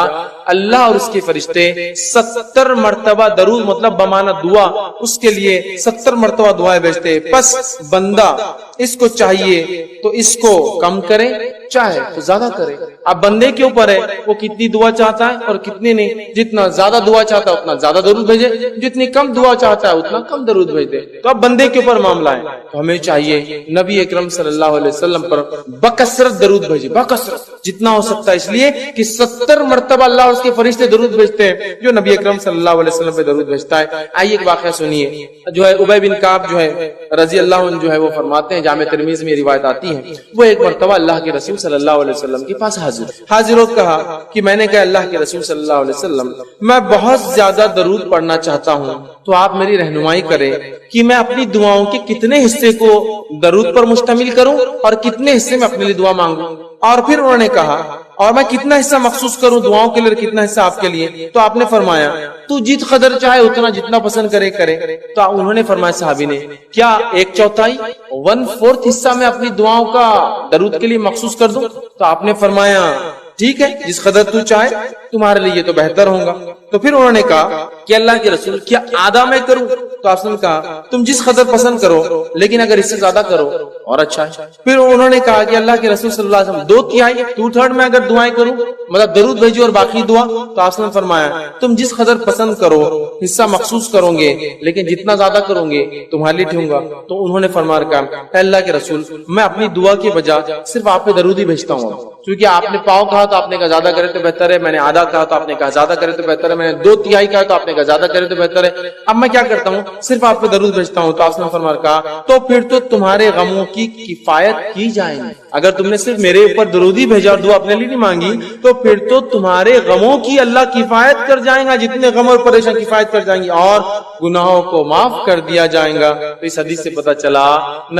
اللہ اور اس کے فرشتے 70 مرتبہ درود مطلب بمانا دعا اس کے لیے 70 مرتبہ دعائیں بھیجتے۔ پس بندہ اس کو چاہیے تو اس کو کم کرے، چاہے تو زیادہ کرے۔ اب بندے کے اوپر ہے وہ کتنی دعا چاہتا ہے اور کتنی نہیں، جتنا زیادہ دعا چاہتا ہے اتنا زیادہ درود بھیجے، جتنی کم دعا چاہتا ہے اتنا کم درود بھیج دے۔ تو اب بندے کے اوپر معاملہ ہے، تو ہمیں چاہیے نبی اکرم صلی اللہ علیہ وسلم پر بکثرت درود بھیجے، بکثرت جتنا ہو سکتا ہے، اس لیے کہ 70 مرتبہ اللہ اور اس کے فرشتے درود بھیجتے ہیں جو نبی اکرم صلی اللہ علیہ وسلم پہ درود بھیجتا ہے۔ آئیے ایک واقعہ سنیے، جو ہے ابی بن کعب جو ہے رضی اللہ عنہ جو ہے وہ فرماتے ہیں، جامع ترمذی میں روایت آتی ہے، وہ ایک مرتبہ اللہ کے رسول صلی اللہ علیہ وسلم کے پاس حاضر ہو کہا کہ میں نے کہا اللہ کے رسول صلی اللہ علیہ وسلم میں بہت زیادہ درود پڑھنا چاہتا ہوں، تو آپ میری رہنمائی کریں کہ میں اپنی دعاؤں کے کتنے حصے کو درود پر مشتمل کروں اور کتنے حصے میں اپنے لیے دعا مانگوں. اور پھر انہوں نے کہا اور میں کتنا حصہ مخصوص کروں دعاؤں کے لیے، کتنا حصہ آپ کے لیے؟ تو آپ نے فرمایا تو جت قدر چاہے اتنا، جتنا پسند کرے کرے. تو انہوں نے فرمایا صحابی نے، کیا 1/4 1/4 حصہ میں اپنی دعاؤں کا درود کے لیے مخصوص کر دوں؟ تو آپ نے فرمایا ٹھیک ہے، جس قدر تو چاہے، تمہارے لیے یہ تو بہتر ہوگا. تو پھر انہوں نے کہا کہ اللہ کے رسول کیا آدھا میں کروں؟ تو آپ نے کہا تم جس قدر پسند کرو، لیکن اگر اس سے زیادہ کرو اور اچھا ہے. پھر انہوں نے کہا کہ اللہ کے رسول صلی اللہ علیہ وسلم 2/3 2/3 میں اگر دعائیں کروں، مطلب درود بھیجو اور باقی دعا. تو آپ نے فرمایا تم جس قدر پسند کرو، حصہ مخصوص کرو گے، لیکن جتنا زیادہ کرو گے تمہارے لیے ٹھیک ہوگا. تو انہوں نے فرمایا کہ اللہ کے رسول میں اپنی دعا کی بجائے صرف آپ پہ درود ہی بھیجتا ہوں، کیونکہ آپ نے پاؤ کہا تو آپ نے کہا زیادہ کرے تو بہتر ہے، میں نے آدھا کہا تو آپ نے کہا زیادہ کرے تو بہتر ہے، میں نے 2/3 کہا تو آپ نے کہا زیادہ کرے تو بہتر ہے. اب میں کیا کرتا ہوں؟ صرف آپ پہ درود بھیجتا ہوں. تو آپ نے فرمایا کہا تو پھر تو تمہارے غموں کی کفایت کی جائے گی. اگر تم نے صرف میرے اوپر درود ہی بھیجا اور دعا اپنے لیے نہیں مانگی تو پھر تو تمہارے غموں کی اللہ کفایت کر جائے گا، جتنے غم اور پریشان کفایت کر جائیں گی، اور گناہوں کو معاف کر دیا جائے گا. تو اس حدیث سے پتہ چلا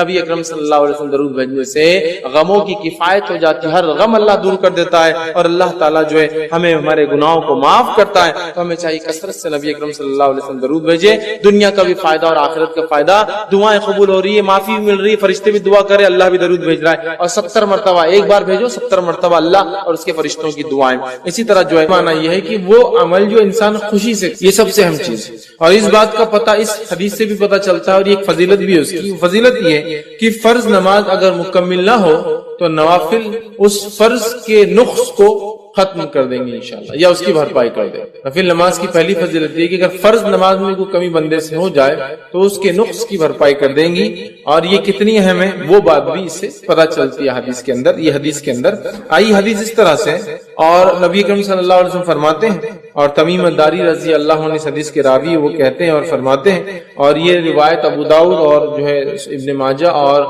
نبی اکرم صلی اللہ علیہ وسلم درود بھیجنے سے غموں کی کفایت ہو جاتی ہے، ہر غم اللہ دور کر دیتا ہے، اور اللہ تعالیٰ جو ہے ہمیں ہمارے گناہوں کو معاف کرتا ہے. تو ہمیں چاہیے کثرت سے نبی اکرم صلی اللہ علیہ وسلم درود بھیجے. دنیا کا بھی فائدہ اور آخرت کا فائدہ، دعائیں قبول ہو رہی ہے، معافی بھی مل رہی ہے، فرشتے بھی دعا کرے، اللہ بھی درود بھیج رہا ہے. اور 70 مرتبہ، ایک بار بھیجو 70 مرتبہ اللہ اور اس کے فرشتوں کی دعائیں. اسی طرح جو ہے معنی یہ ہے کہ وہ عمل جو انسان خوشی سے، یہ سب سے اہم چیز. اور اس بات کا پتہ اس حدیث سے بھی پتہ چلتا ہے، اور یہ ایک فضیلت بھی ہے اس کی. فضیلت یہ ہے کہ فرض نماز اگر مکمل نہ ہو تو نوافل اس فرض کے نقص کو ختم کر دیں گے انشاءاللہ، یا اس کی بھرپائی کر دیں. نفل نماز کی پہلی فضیلت یہ کہ اگر فرض نماز میں کوئی کمی بندے سے ہو جائے تو اس کے نقص کی بھرپائی کر دیں گی. اور یہ کتنی اہم ہے وہ بات بھی اس سے پتہ چلتی ہے حدیث کے اندر. یہ حدیث کے اندر آئی حدیث اس طرح سے، اور نبی کریم صلی اللہ علیہ وسلم فرماتے ہیں، اور تمیم الداری رضی اللہ عنہ اس حدیث کے راوی وہ کہتے ہیں اور فرماتے ہیں، اور یہ روایت ابو داؤد اور جو ہے ابن ماجہ اور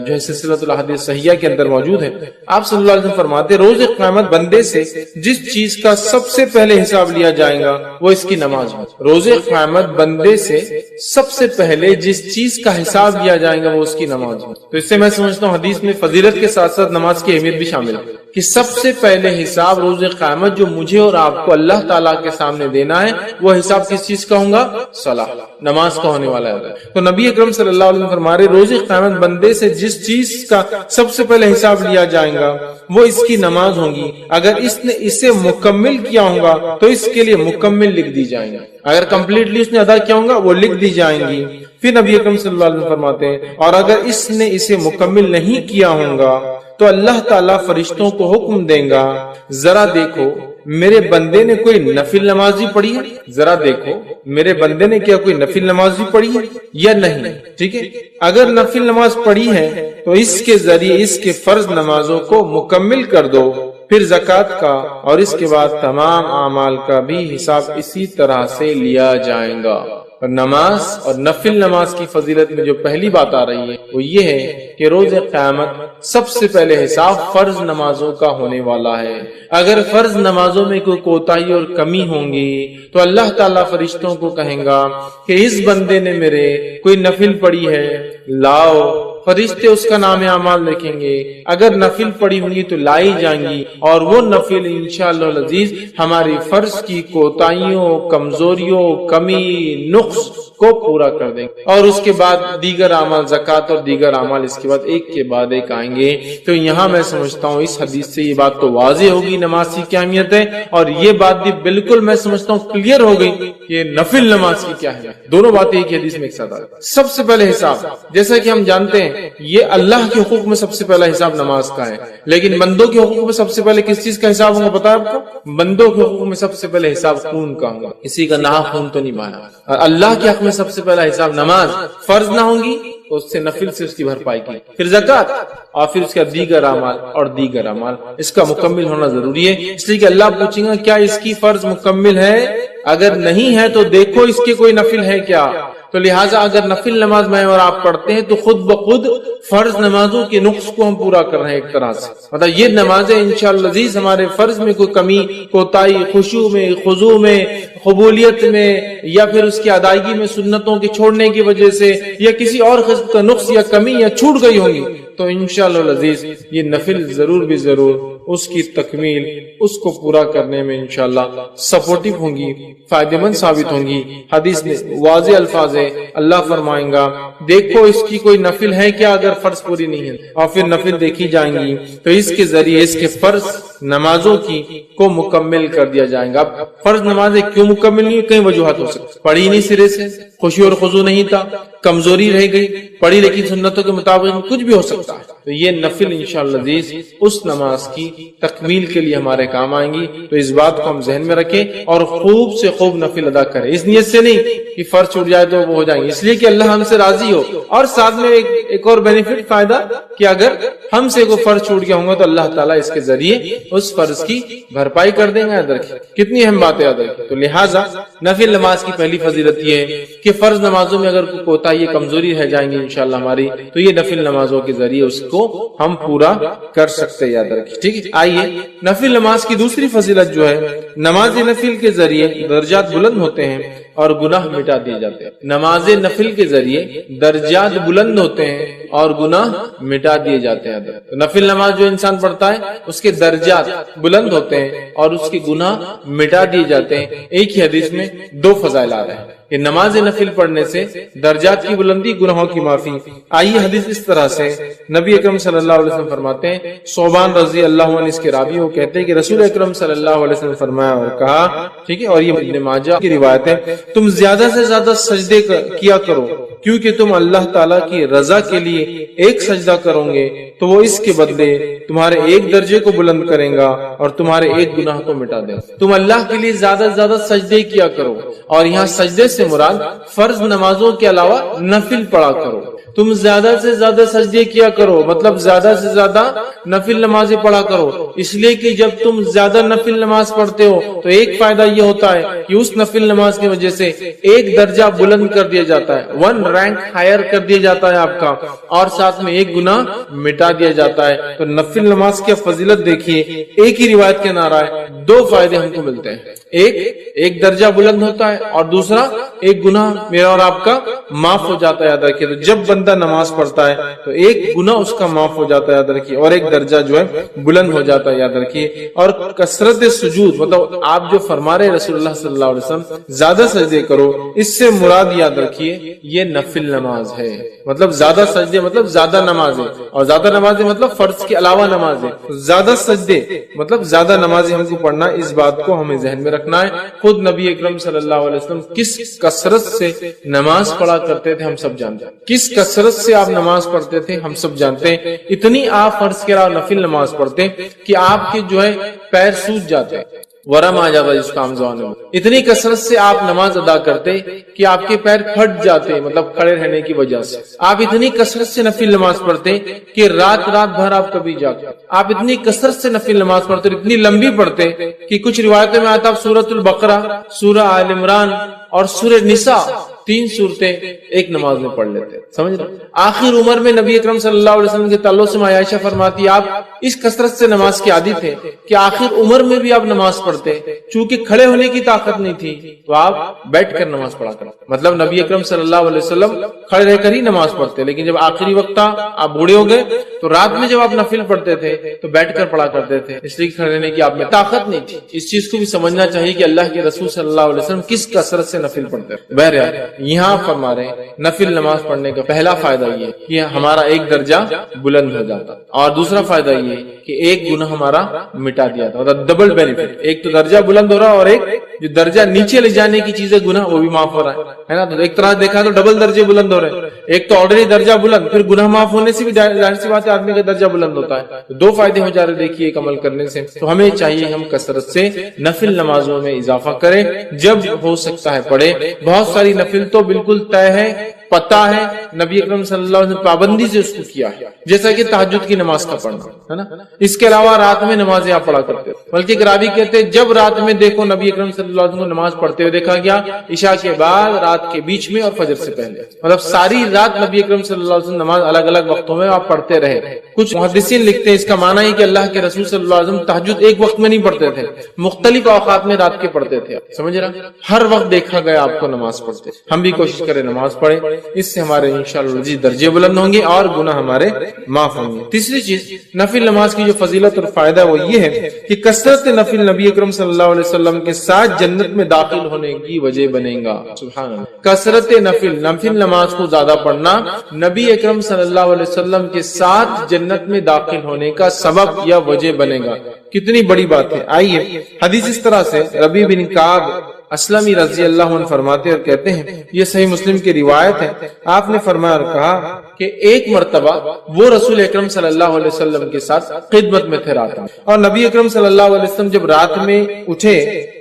جو ہے سلسلۃ الاحادیث صحیحہ کے اندر موجود ہے. آپ صلی اللہ علیہ وسلم فرماتے ہیں روز قیامت بندے سے جس چیز کا سب سے پہلے حساب لیا جائے گا وہ اس کی نماز ہے. روز قیامت بندے سے سب سے پہلے جس چیز کا حساب لیا جائے گا وہ اس کی نماز ہے. تو اس سے میں سمجھتا ہوں حدیث میں فضیلت کے ساتھ ساتھ نماز کی اہمیت بھی شامل ہے کہ سب سے پہلے حساب روز قیامت جو مجھے اور آپ کو اللہ تعالیٰ کے سامنے دینا ہے وہ حساب کس چیز کا ہوگا؟ صلاۃ، نماز کا ہونے والا ہے. تو نبی اکرم صلی اللہ علیہ وسلم فرما رہے روز قیامت بندے سے جس چیز کا سب سے پہلے حساب لیا جائے گا وہ اس کی نماز ہوگی. اگر اس نے اسے مکمل کیا ہوگا تو اس کے لیے مکمل لکھ دی جائیں گی، اگر کمپلیٹلی اس نے ادا کیا ہوگا وہ لکھ دی جائیں گی. پھر نبی اکرم صلی اللہ علیہ وسلم فرماتے ہیں اور اگر اس نے اسے مکمل نہیں کیا ہوگا تو اللہ تعالیٰ فرشتوں کو حکم دیں گا ذرا دیکھو میرے بندے نے کوئی نفل نماز بھی پڑھی ہے، ذرا دیکھو میرے بندے نے کیا کوئی نفل نماز بھی پڑھی ہے یا نہیں. ٹھیک ہے، اگر نفل نماز پڑھی ہے تو اس کے ذریعے اس کے فرض نمازوں کو مکمل کر دو. پھر زکوٰۃ کا اور اس کے بعد تمام اعمال کا بھی حساب اسی طرح سے لیا جائے گا. اور نماز اور نفل نماز کی فضیلت میں جو پہلی بات آ رہی ہے وہ یہ ہے کہ روز قیامت سب سے پہلے حساب فرض نمازوں کا ہونے والا ہے. اگر فرض نمازوں میں کوئی کوتاہی اور کمی ہوں گی تو اللہ تعالیٰ فرشتوں کو کہیں گا کہ اس بندے نے میرے کوئی نفل پڑھی ہے لاؤ. فرشتے اس کا نام اعمال لکھیں گے، اگر نفل پڑھی ہوں گی تو لائی جائیں گی، اور وہ نفل انشاءاللہ العزیز ہماری فرض کی کوتاہیوں، کمزوریوں، کمی، نقص کو پورا کر دیں گے. اور اس کے بعد دیگر اعمال، زکوٰۃ اور دیگر اعمال اس کے بعد ایک کے بعد ایک آئیں گے. تو یہاں میں سمجھتا ہوں اس حدیث سے یہ بات تو واضح ہوگی نماز کی کیا اہمیت ہے، اور یہ بات بھی بالکل میں سمجھتا ہوں کلیئر ہو گئی کہ نفل نماز کی کیا ہے. دونوں باتیں ایک حدیث میں ایک ساتھ آ گئی. سب سے پہلے حساب، جیسا کہ ہم جانتے ہیں یہ اللہ کے حقوق میں سب سے پہلا حساب نماز کا ہے، لیکن بندوں کے حقوق میں سب سے پہلے کس چیز کا حساب ہوگا پتا ہے آپ کو؟ بندوں کے حقوق میں سب سے پہلے حساب خون کا ہوگا. کسی کا ناحق خون تو نہیں بہانا. اور اللہ کے حق میں سب سے پہلا حساب نماز، فرض نہ ہوں گی تو اس سے نفل سے اس کی بھرپائی کی، پھر زکوٰۃ، اور پھر اس کا دیگر اعمال اور دیگر اعمال. اس کا مکمل ہونا ضروری ہے، اس لیے کہ اللہ پوچھیں گا کیا اس کی فرض مکمل ہے؟ اگر نہیں ہے تو دیکھو اس کے کوئی نفل ہے کیا. تو لہٰذا اگر نفل نماز میں اور آپ پڑھتے ہیں تو خود بخود فرض نمازوں کے نقص کو ہم پورا کر رہے ہیں ایک طرح سے. مطلب یہ نمازیں انشاءاللہ عزیز ہمارے فرض میں کوئی کمی کوتاہی، خشوع میں، خضوع میں، قبولیت میں، یا پھر اس کی ادائیگی میں سنتوں کے چھوڑنے کی وجہ سے یا کسی اور قسم کا نقص یا کمی یا چھوٹ گئی ہوگی تو انشاءاللہ العزیز یہ نفل ضرور بھی ضرور اس کی تکمیل، اس کو پورا کرنے میں انشاءاللہ سپورٹیو ہوں گی، فائدہ مند ثابت ہوں گی. حدیث میں واضح الفاظ ہے، اللہ فرمائیں گا دیکھو اس کی کوئی نفل ہے کیا اگر فرض پوری نہیں ہے، اور پھر نفل دیکھی جائیں گی تو اس کے ذریعے اس کے فرض نمازوں کی کو مکمل کر دیا جائے گا. اب فرض نمازیں کیوں مکمل نہیں؟ کئی وجوہات ہو سکتی، پڑھی نہیں سرے سے، خشوع اور خضوع نہیں تھا، کمزوری رہ گئی، پڑھی لیکن سنتوں کے مطابق، کچھ بھی ہو سکتا ہے. تو یہ نفل انشاءاللہ عزیز اس نماز کی تکمیل کے لیے ہمارے کام آئیں گی. تو اس بات کو ہم ذہن میں رکھیں اور خوب سے خوب نفل ادا کریں، اس نیت سے نہیں کہ فرض چھوٹ جائے تو وہ ہو جائیں گے، اس لیے کہ اللہ ہم سے راضی ہو. اور ساتھ میں ایک اور بینیفٹ فائدہ کہ اگر ہم سے کوئی فرض چھوٹ گیا ہوں گا تو اللہ تعالیٰ اس کے ذریعے اس فرض کی بھرپائی کر دیں گے. یاد رکھیں کتنی اہم بات ہے یاد رکھیں. تو لہٰذا نفل نماز کی پہلی فضیلت یہ ہے کہ فرض نمازوں میں اگر کوئی کوتاہی کمزوری رہ جائیں گی انشاءاللہ ہماری تو یہ نفل نمازوں کے ذریعے اس کو ہم پورا کر سکتے. یاد رکھیں ٹھیک ہے. آئیے نفل نماز کی دوسری فضیلت جو ہے، نماز نفل کے ذریعے درجات بلند ہوتے ہیں اور گناہ مٹا دیے جاتے ہیں. نماز نفل کے ذریعے درجات بلند ہوتے ہیں اور گناہ مٹا دیے جاتے ہیں. نفل نماز جو انسان پڑھتا ہے اس کے درجات بلند ہوتے ہیں اور اس کے گناہ مٹا دیے جاتے ہیں. ایک ہی حدیث میں دو فضائل آ رہے ہیں کہ نماز نفل پڑھنے سے درجات کی بلندی، گناہوں کی معافی. آئیے حدیث اس طرح سے نبی اکرم صلی اللہ علیہ وسلم فرماتے ہیں، صوبان رضی اللہ عنہ اس کے راوی وہ کہتے ہیں کہ رسول اکرم صلی اللہ علیہ وسلم فرمایا اور کہا، ٹھیک ہے، اور یہ ابن ماجہ کی روایت ہے، تم زیادہ سے زیادہ سجدے کیا کرو کیونکہ تم اللہ تعالیٰ کی رضا کے لیے ایک سجدہ کرو گے تو وہ اس کے بدلے تمہارے ایک درجے کو بلند کرے گا اور تمہارے ایک گناہ کو مٹا دے گا. تم اللہ کے لیے زیادہ سے زیادہ سجدے کیا کرو، اور یہاں سجدے سے مراد فرض نمازوں کے علاوہ نفل پڑھا کرو. تم زیادہ سے زیادہ سجدے کیا کرو مطلب زیادہ سے زیادہ نفل نمازیں پڑھا کرو، اس لیے کہ جب تم زیادہ نفل نماز پڑھتے ہو تو ایک فائدہ یہ ہوتا ہے کہ اس نفل نماز کی وجہ سے ایک درجہ بلند کر دیا جاتا ہے، 1 رینک ہائر کر دیا جاتا ہے آپ کا، اور ساتھ میں ایک گناہ مٹا دیا جاتا ہے. تو نفل نماز کی فضیلت دیکھیے، ایک ہی روایت کے نعرہ ہے، 2 فائدے ہم کو ملتے ہیں، ایک درجہ بلند ہوتا ہے اور دوسرا ایک گناہ میرا اور آپ کا معاف ہو جاتا ہے. یاد رکھیے تو جب بندہ نماز پڑھتا ہے تو ایک گناہ اس کا معاف ہو جاتا ہے، یاد رکھیے، اور ایک درجہ جو ہے بلند ہو جاتا ہے. یاد رکھیے. اور کثرت سجود مطلب آپ جو فرما رہے رسول اللہ صلی اللہ علیہ وسلم زیادہ سجدے کرو، اس سے مراد یاد رکھیے یہ نفل نماز ہے. مطلب زیادہ سجدے مطلب زیادہ نمازیں، اور زیادہ نمازیں مطلب فرض کے علاوہ نمازیں. زیادہ سجدے مطلب زیادہ نمازیں ہم کو پڑھنا، اس بات کو ہمیں ذہن میں رکھنا ہے. خود نبی اکرم صلی اللہ علیہ وسلم کس کثرت سے نماز پڑھا کرتے تھے ہم سب جانتے ہیں، کس کثرت سے آپ نماز پڑھتے تھے ہم سب جانتے ہیں. اتنی آپ فرض کے علاوہ نفل نماز پڑھتے کہ آپ کے جو ہے پیر سوج جاتے، ورم آ جاتا جس کام زمانے میں. اتنی کثرت سے آپ نماز ادا کرتے کہ آپ کے پیر پھٹ جاتے مطلب کھڑے رہنے کی وجہ سے. آپ اتنی کثرت سے نفل نماز پڑھتے کہ رات بھر آپ کبھی جاگتے. آپ اتنی کثرت سے نفل نماز پڑھتے، اتنی لمبی پڑھتے کہ کچھ روایتوں میں آتا سورۃ البقرہ، سورہ آل عمران اور سورہ نساء 3 صورتیں ایک نماز میں پڑھ لیتے. سمجھ رہے؟ آخر عمر میں نبی اکرم صلی اللہ علیہ وسلم کے تعلق سے عائشہ فرماتی آپ اس کثرت سے نماز کے عادی تھے کہ آخر عمر میں بھی آپ نماز پڑھتے، چونکہ کھڑے ہونے کی طاقت نہیں تھی تو آپ بیٹھ کر نماز پڑھا کرتے. مطلب نبی اکرم صلی اللہ علیہ وسلم کھڑے رہ کر ہی نماز پڑھتے، لیکن جب آخری وقت تھا آپ بوڑھے ہو گئے تو رات میں جب آپ نفل پڑھتے تھے تو بیٹھ کر پڑھا کرتے تھے، اس لیے کھڑے رہنے کی آپ میں طاقت نہیں تھی. اس چیز کو بھی سمجھنا چاہیے کہ اللہ کے رسول صلی اللہ علیہ وسلم کس کثرت سے نفل پڑھتے. بہرحال یہاں فرما رہے ہیں نفل نماز پڑھنے کا پہلا فائدہ یہ کہ ہمارا ایک درجہ بلند ہو جاتا، اور دوسرا فائدہ یہ کہ ایک گناہ ہمارا مٹا دیا تھا. ڈبل بینیفٹ، ایک تو درجہ بلند ہو رہا اور ایک جو درجہ نیچے لے جانے کی چیزیں گناہ وہ بھی معاف ہو رہا ہے نا. تو ایک طرح دیکھا تو ڈبل درجے بلند ہو رہے ہیں، ایک تو آلریڈی درجہ بلند، پھر گناہ معاف ہونے سے بھی ظاہر سی بات ہے آدمی کا درجہ بلند ہوتا ہے. تو 2 فائدے ہو جا رہے دیکھیے ایک عمل کرنے سے. تو ہمیں چاہیے ہم کثرت سے نفل نمازوں میں اضافہ کریں، جب ہو سکتا ہے پڑھے. بہت ساری نفل تو بالکل طے ہے، پتہ ہے، نبی اکرم صلی اللہ علیہ وسلم پابندی سے اس کو کیا ہے، جیسا کہ تہجد کی نماز کا پڑھنا ہے نا. اس کے علاوہ رات میں نمازیں آپ پڑھا کرتے، بلکہ راوی کہتے جب رات میں دیکھو نبی اکرم صلی صلی اللہ علیہ وسلم کو نماز پڑھتے ہوئے دیکھا گیا، عشاء کے بعد، رات کے بیچ میں اور فجر سے پہلے، مطلب ساری رات نبی اکرم صلی اللہ علیہ وسلم نماز الگ الگ وقتوں میں آپ پڑھتے رہے۔ کچھ محدثین لکھتے ہیں اس کا معنی ہے کہ اللہ کے رسول صلی اللہ علیہ وسلم تہجد ایک وقت میں نہیں پڑھتے تھے، مختلف اوقات میں رات کے پڑھتے تھے، سمجھ رہا، ہر وقت دیکھا گیا آپ کو نماز پڑھتے۔ ہم بھی کوشش کریں نماز پڑھیں، اس سے ہمارے انشاءاللہ درجے بلند ہوں گے اور گناہ ہمارے معاف ہوں گے۔ تیسری چیز نفل نماز کی جو فضیلت اور فائدہ وہ یہ ہے کہ کثرت نفل نبی اکرم صلی اللہ علیہ وسلم کے ساتھ جنت میں داخل ہونے کی وجہ بنے گا۔ سبحان اللہ، کثرت نفل نماز کو زیادہ پڑھنا نبی اکرم صلی اللہ علیہ وسلم کے ساتھ جنت میں داخل ہونے کا سبب یا وجہ بنے گا۔ کتنی بڑی بات ہے۔ آئیے حدیث اس طرح سے ربیع بن کعب اسلمی رضی اللہ عنہ فرماتے اور کہتے ہیں، یہ صحیح مسلم کی روایت ہے، آپ نے فرمایا اور کہا کہ ایک مرتبہ وہ رسول اکرم صلی اللہ علیہ وسلم کے ساتھ خدمت میں تھے رات میں، اور نبی اکرم صلی اللہ علیہ وسلم جب رات میں اٹھے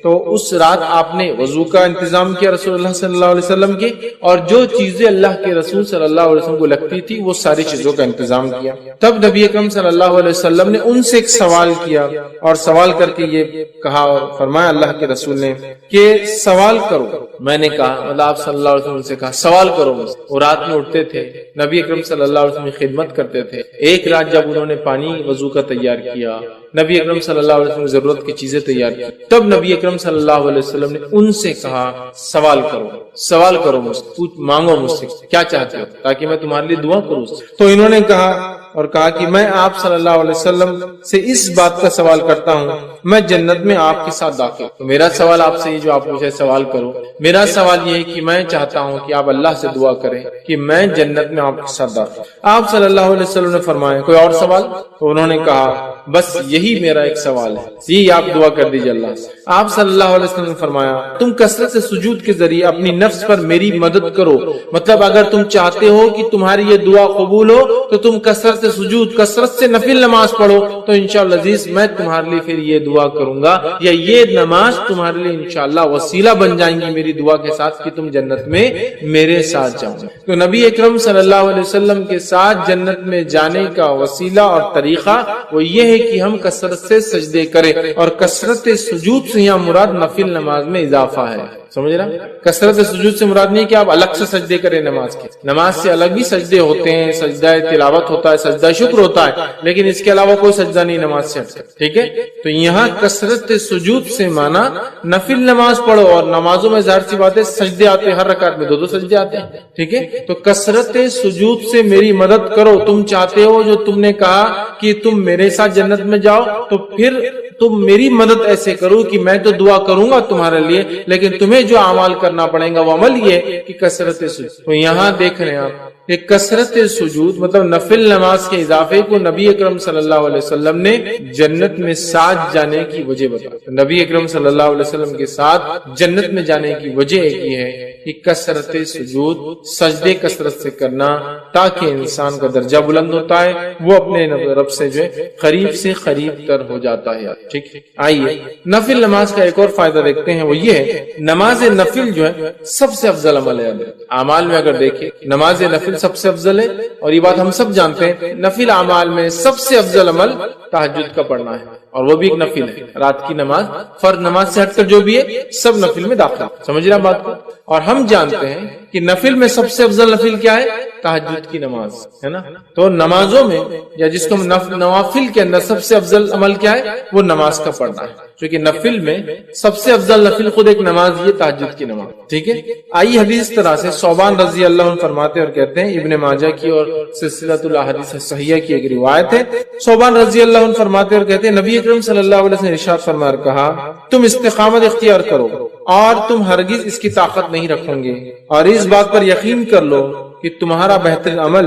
تو اس رات آپ نے وضو کا انتظام کیا رسول اللہ صلی اللہ علیہ وسلم کے، اور جو چیزیں اللہ کے رسول صلی اللہ علیہ وسلم کو لگتی تھی وہ ساری چیزوں کا انتظام کیا۔ تب نبی اکرم صلی اللہ علیہ وسلم نے ان سے ایک سوال کیا، اور سوال کر کے یہ کہا اور فرمایا اللہ کے رسول نے کہ سوال کرو۔ میں نے کہا، مطلب آپ صلی اللہ علیہ وسلم سے کہا سوال کرو۔ وہ رات میں اٹھتے تھے، نبی اکرم صلی اللہ علیہ وسلم کی خدمت کرتے تھے۔ ایک رات جب انہوں نے پانی وضو کا تیار کیا، نبی اکرم صلی اللہ علیہ وسلم نے ضرورت کی چیزیں تیار کی، تب نبی اکرم صلی اللہ علیہ وسلم نے ان سے کہا سوال کرو، سوال کرو مجھ سے، مانگو مجھ سے کیا چاہتے ہو تاکہ میں تمہارے لیے دعا کروں۔ تو انہوں نے کہا اور کہا کہ میں آپ صلی اللہ علیہ وسلم سے اس بات کا سوال کرتا ہوں، میں جنت میں آپ کے ساتھ داخل۔ تو میرا سوال آپ سے یہ جو آپ مجھے سوال کرو، میرا سوال یہ ہے کہ میں چاہتا ہوں کہ آپ اللہ سے دعا کریں کہ میں جنت میں آپ کے ساتھ داخل۔ آپ صلی اللہ علیہ وسلم نے فرمایا کوئی اور سوال؟ تو انہوں نے کہا بس یہی میرا ایک سوال ہے، یہی آپ دعا کر دیجئے اللہ سے۔ آپ صلی اللہ علیہ وسلم نے فرمایا تم کثرت سے سجود کے ذریعے اپنی نفس پر میری مدد کرو، مطلب اگر تم چاہتے ہو کہ تمہاری یہ دعا قبول ہو تو تم کثرت سے سجود، کثرت سے نفل نماز پڑھو، تو انشاءاللہ عزیز میں تمہارے لیے پھر یہ دعا کروں گا، یا یہ نماز تمہارے لیے انشاءاللہ وسیلہ بن جائیں گی میری دعا کے ساتھ کہ تم جنت میں میرے ساتھ جاؤ۔ تو نبی اکرم صلی اللہ علیہ وسلم کے ساتھ جنت میں جانے کا وسیلہ اور طریقہ وہ یہ ہے کہ ہم کثرت سے سجدے کریں، اور کثرت سجود سے یہاں مراد نفل نماز میں اضافہ ہے۔ سمجھ رہا، کثرت سجود سے مراد نہیں کہ آپ الگ سے سجدے کریں نماز کے، نماز سے الگ بھی سجدے ہوتے ہیں، سجدہ تلاوت ہوتا ہے، سجدہ شکر ہوتا ہے، لیکن اس کے علاوہ کوئی سجدہ نہیں نماز سے ہٹتا، ٹھیک ہے۔ تو یہاں کثرت سجود سے مانا نفل نماز پڑھو، اور نمازوں میں ظاہر سی بات ہے سجدے آتے ہیں، ہر رکعت میں 2 سجدے آتے ہیں، ٹھیک ہے۔ تو کثرت سجود سے میری مدد کرو، تم چاہتے ہو جو تم نے کہا کہ تم میرے ساتھ جنت میں جاؤ، تو پھر تم میری مدد ایسے کرو کہ میں تو دعا کروں گا تمہارے لیے، لیکن تمہیں جو اعمال کرنا پڑے گا وہ عمل یہ کہ کثرت سجود۔ تو یہاں دیکھ رہے ہیں آپ کہ کثرت سجود مطلب نفل نماز کے اضافے کو نبی اکرم صلی اللہ علیہ وسلم نے جنت میں ساتھ جانے کی وجہ بتائی۔ نبی اکرم صلی اللہ علیہ وسلم کے ساتھ جنت میں جانے کی وجہ ایک یہ ہے کہ کثرت سجود، سجدے کثرت سے کرنا، تاکہ انسان کا درجہ بلند ہوتا ہے، وہ اپنے رب سے جو ہے قریب سے قریب تر ہو جاتا ہے۔ ٹھیک، آئیے نفل نماز کا ایک اور فائدہ دیکھتے ہیں، وہ یہ ہے نماز نفل جو ہے سب سے افضل عمل ہے۔ اعمال میں اگر دیکھیں نماز نفل سب سے افضل ہے، اور یہ بات ہم سب جانتے ہیں، نفل اعمال میں سب سے افضل عمل تہجد کا پڑھنا ہے، اور وہ بھی ایک نفل ہے۔ رات کی نماز فرض نماز سے ہٹ کر جو بھی ہے سب نفل میں داخل، سمجھ رہا بات کو۔ اور ہم جانتے ہیں کہ نفل میں سب سے افضل نفل کیا ہے؟ تہجد کی نماز ہے نا۔ تو نمازوں میں یا جس کو نوافل کے اندر سب سے افضل عمل کیا ہے؟ وہ نماز کا پڑھنا ہے، کیونکہ نفل میں سب سے افضل نفل خود ایک نماز یہ تہجد کی نماز، ٹھیک ہے۔ آئی حدیث اس طرح سے ثوبان رضی اللہ عنہ فرماتے اور کہتے ہیں، ابن ماجہ کی اور سلسلۃ الاحادیث الصحیحہ کی ایک روایت ہے، ثوبان رضی اللہ عنہ فرماتے اور کہتے ہیں نبی اکرم صلی اللہ علیہ وسلم نے ارشاد فرمایا اور کہا تم استقامت اختیار کرو اور تم ہرگز اس کی طاقت نہیں رکھو گے، اور اس بات پر یقین کر لو کہ تمہارا بہترین عمل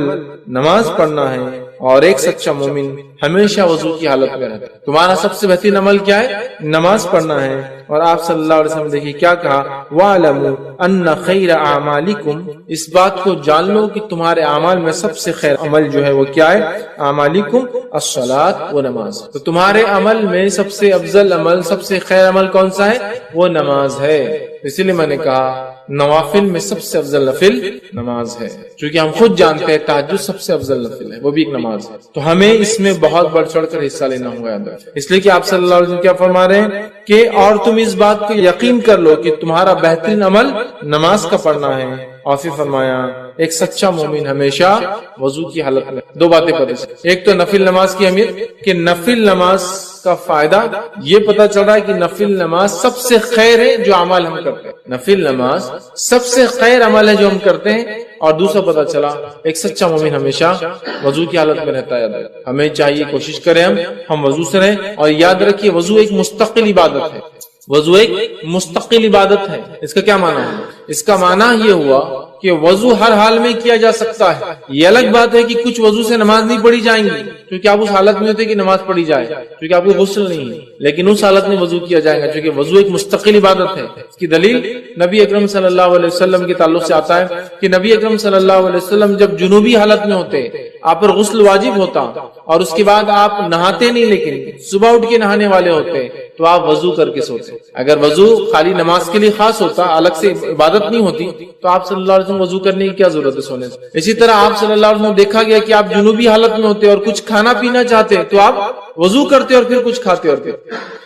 نماز پڑھنا ہے، اور ایک سچا مومن ہمیشہ وضو کی حالت میں رہتا ہے۔ تمہارا سب سے بہترین عمل کیا ہے؟ نماز پڑھنا ہے۔ اور آپ صلی اللہ علیہ وسلم دیکھیے کیا کہا، وَاعْلَمُوا أَنَّ خَيْرَ أَعْمَالِكُمْ، اس بات کو جان لو کہ تمہارے اعمال میں سب سے خیر عمل جو ہے وہ کیا ہے؟ أَعْمَالِكُمْ الصَّلَاةُ وَنَماز۔ تو تمہارے عمل میں سب سے افضل عمل، سب سے خیر عمل کون سا ہے؟ وہ نماز ہے۔ اسی لیے میں نے کہا نوافل میں سب سے افضل نفل نماز ہے، چونکہ ہم خود جانتے ہیں تہجد سب سے افضل نفل ہے، وہ بھی ایک نماز ہے۔ تو ہمیں اس میں بہت بڑھ چڑھ کر حصہ لینا ہوگا، اس لیے کہ آپ صلی اللہ علیہ وسلم کیا فرما رہے ہیں کہ اور تم اس بات کو یقین کر لو کہ تمہارا بہترین عمل نماز کا پڑھنا ہے. اور پھر فرمایا ایک سچا مومن ہمیشہ وضو کی حالت میں. دو باتیں پتہ چلی. ایک تو نفل نماز کی اہمیت کہ نفل نماز کا فائدہ یہ پتہ چل رہا ہے کہ نفل نماز سب سے خیر ہے جو عمل ہم کرتے ہیں. نفل نماز سب سے خیر عمل ہے جو ہم کرتے ہیں. اور دوسرا پتہ چلا ایک سچا مومن ہمیشہ وضو کی حالت میں رہتا ہے. ہمیں چاہیے کوشش کریں ہم وضو سے رہیں. اور یاد رکھیے وضو ایک مستقل عبادت ہے. وضو ایک مستقل عبادت ہے. اس کا کیا معنی ہے؟ اس کا معنی یہ ہوا کہ وضو ہر حال میں کیا جا سکتا ہے. یہ الگ بات ہے کہ کچھ وضو سے نماز نہیں پڑھی جائیں گی کیونکہ آپ اس حالت میں ہوتے کہ نماز پڑھی جائے کیونکہ آپ کو غسل نہیں ہے, لیکن اس حالت میں وضو کیا جائے گا کیونکہ وضو ایک مستقل عبادت ہے. اس کی دلیل نبی اکرم صلی اللہ علیہ وسلم کے تعلق سے آتا ہے کہ نبی اکرم صلی اللہ علیہ وسلم جب جنوبی حالت میں ہوتے آپ پر غسل واجب ہوتا اور اس کے بعد آپ نہاتے نہیں, لیکن صبح اٹھ کے نہانے والے ہوتے تو آپ وضو کر کے سوتے. اگر وضو خالی نماز کے لیے خاص ہوتا, الگ سے عبادت نہیں ہوتی, تو آپ صلی اللہ علیہ وسلم وضو کرنے کی کیا ضرورت ہے سونے سے. اسی طرح آپ صلی اللہ علیہ وسلم دیکھا گیا کہ آپ جنوبی حالت میں ہوتے اور کچھ کھانا پینا چاہتے تو آپ وضو کرتے اور پھر کچھ کھاتے. اور پھر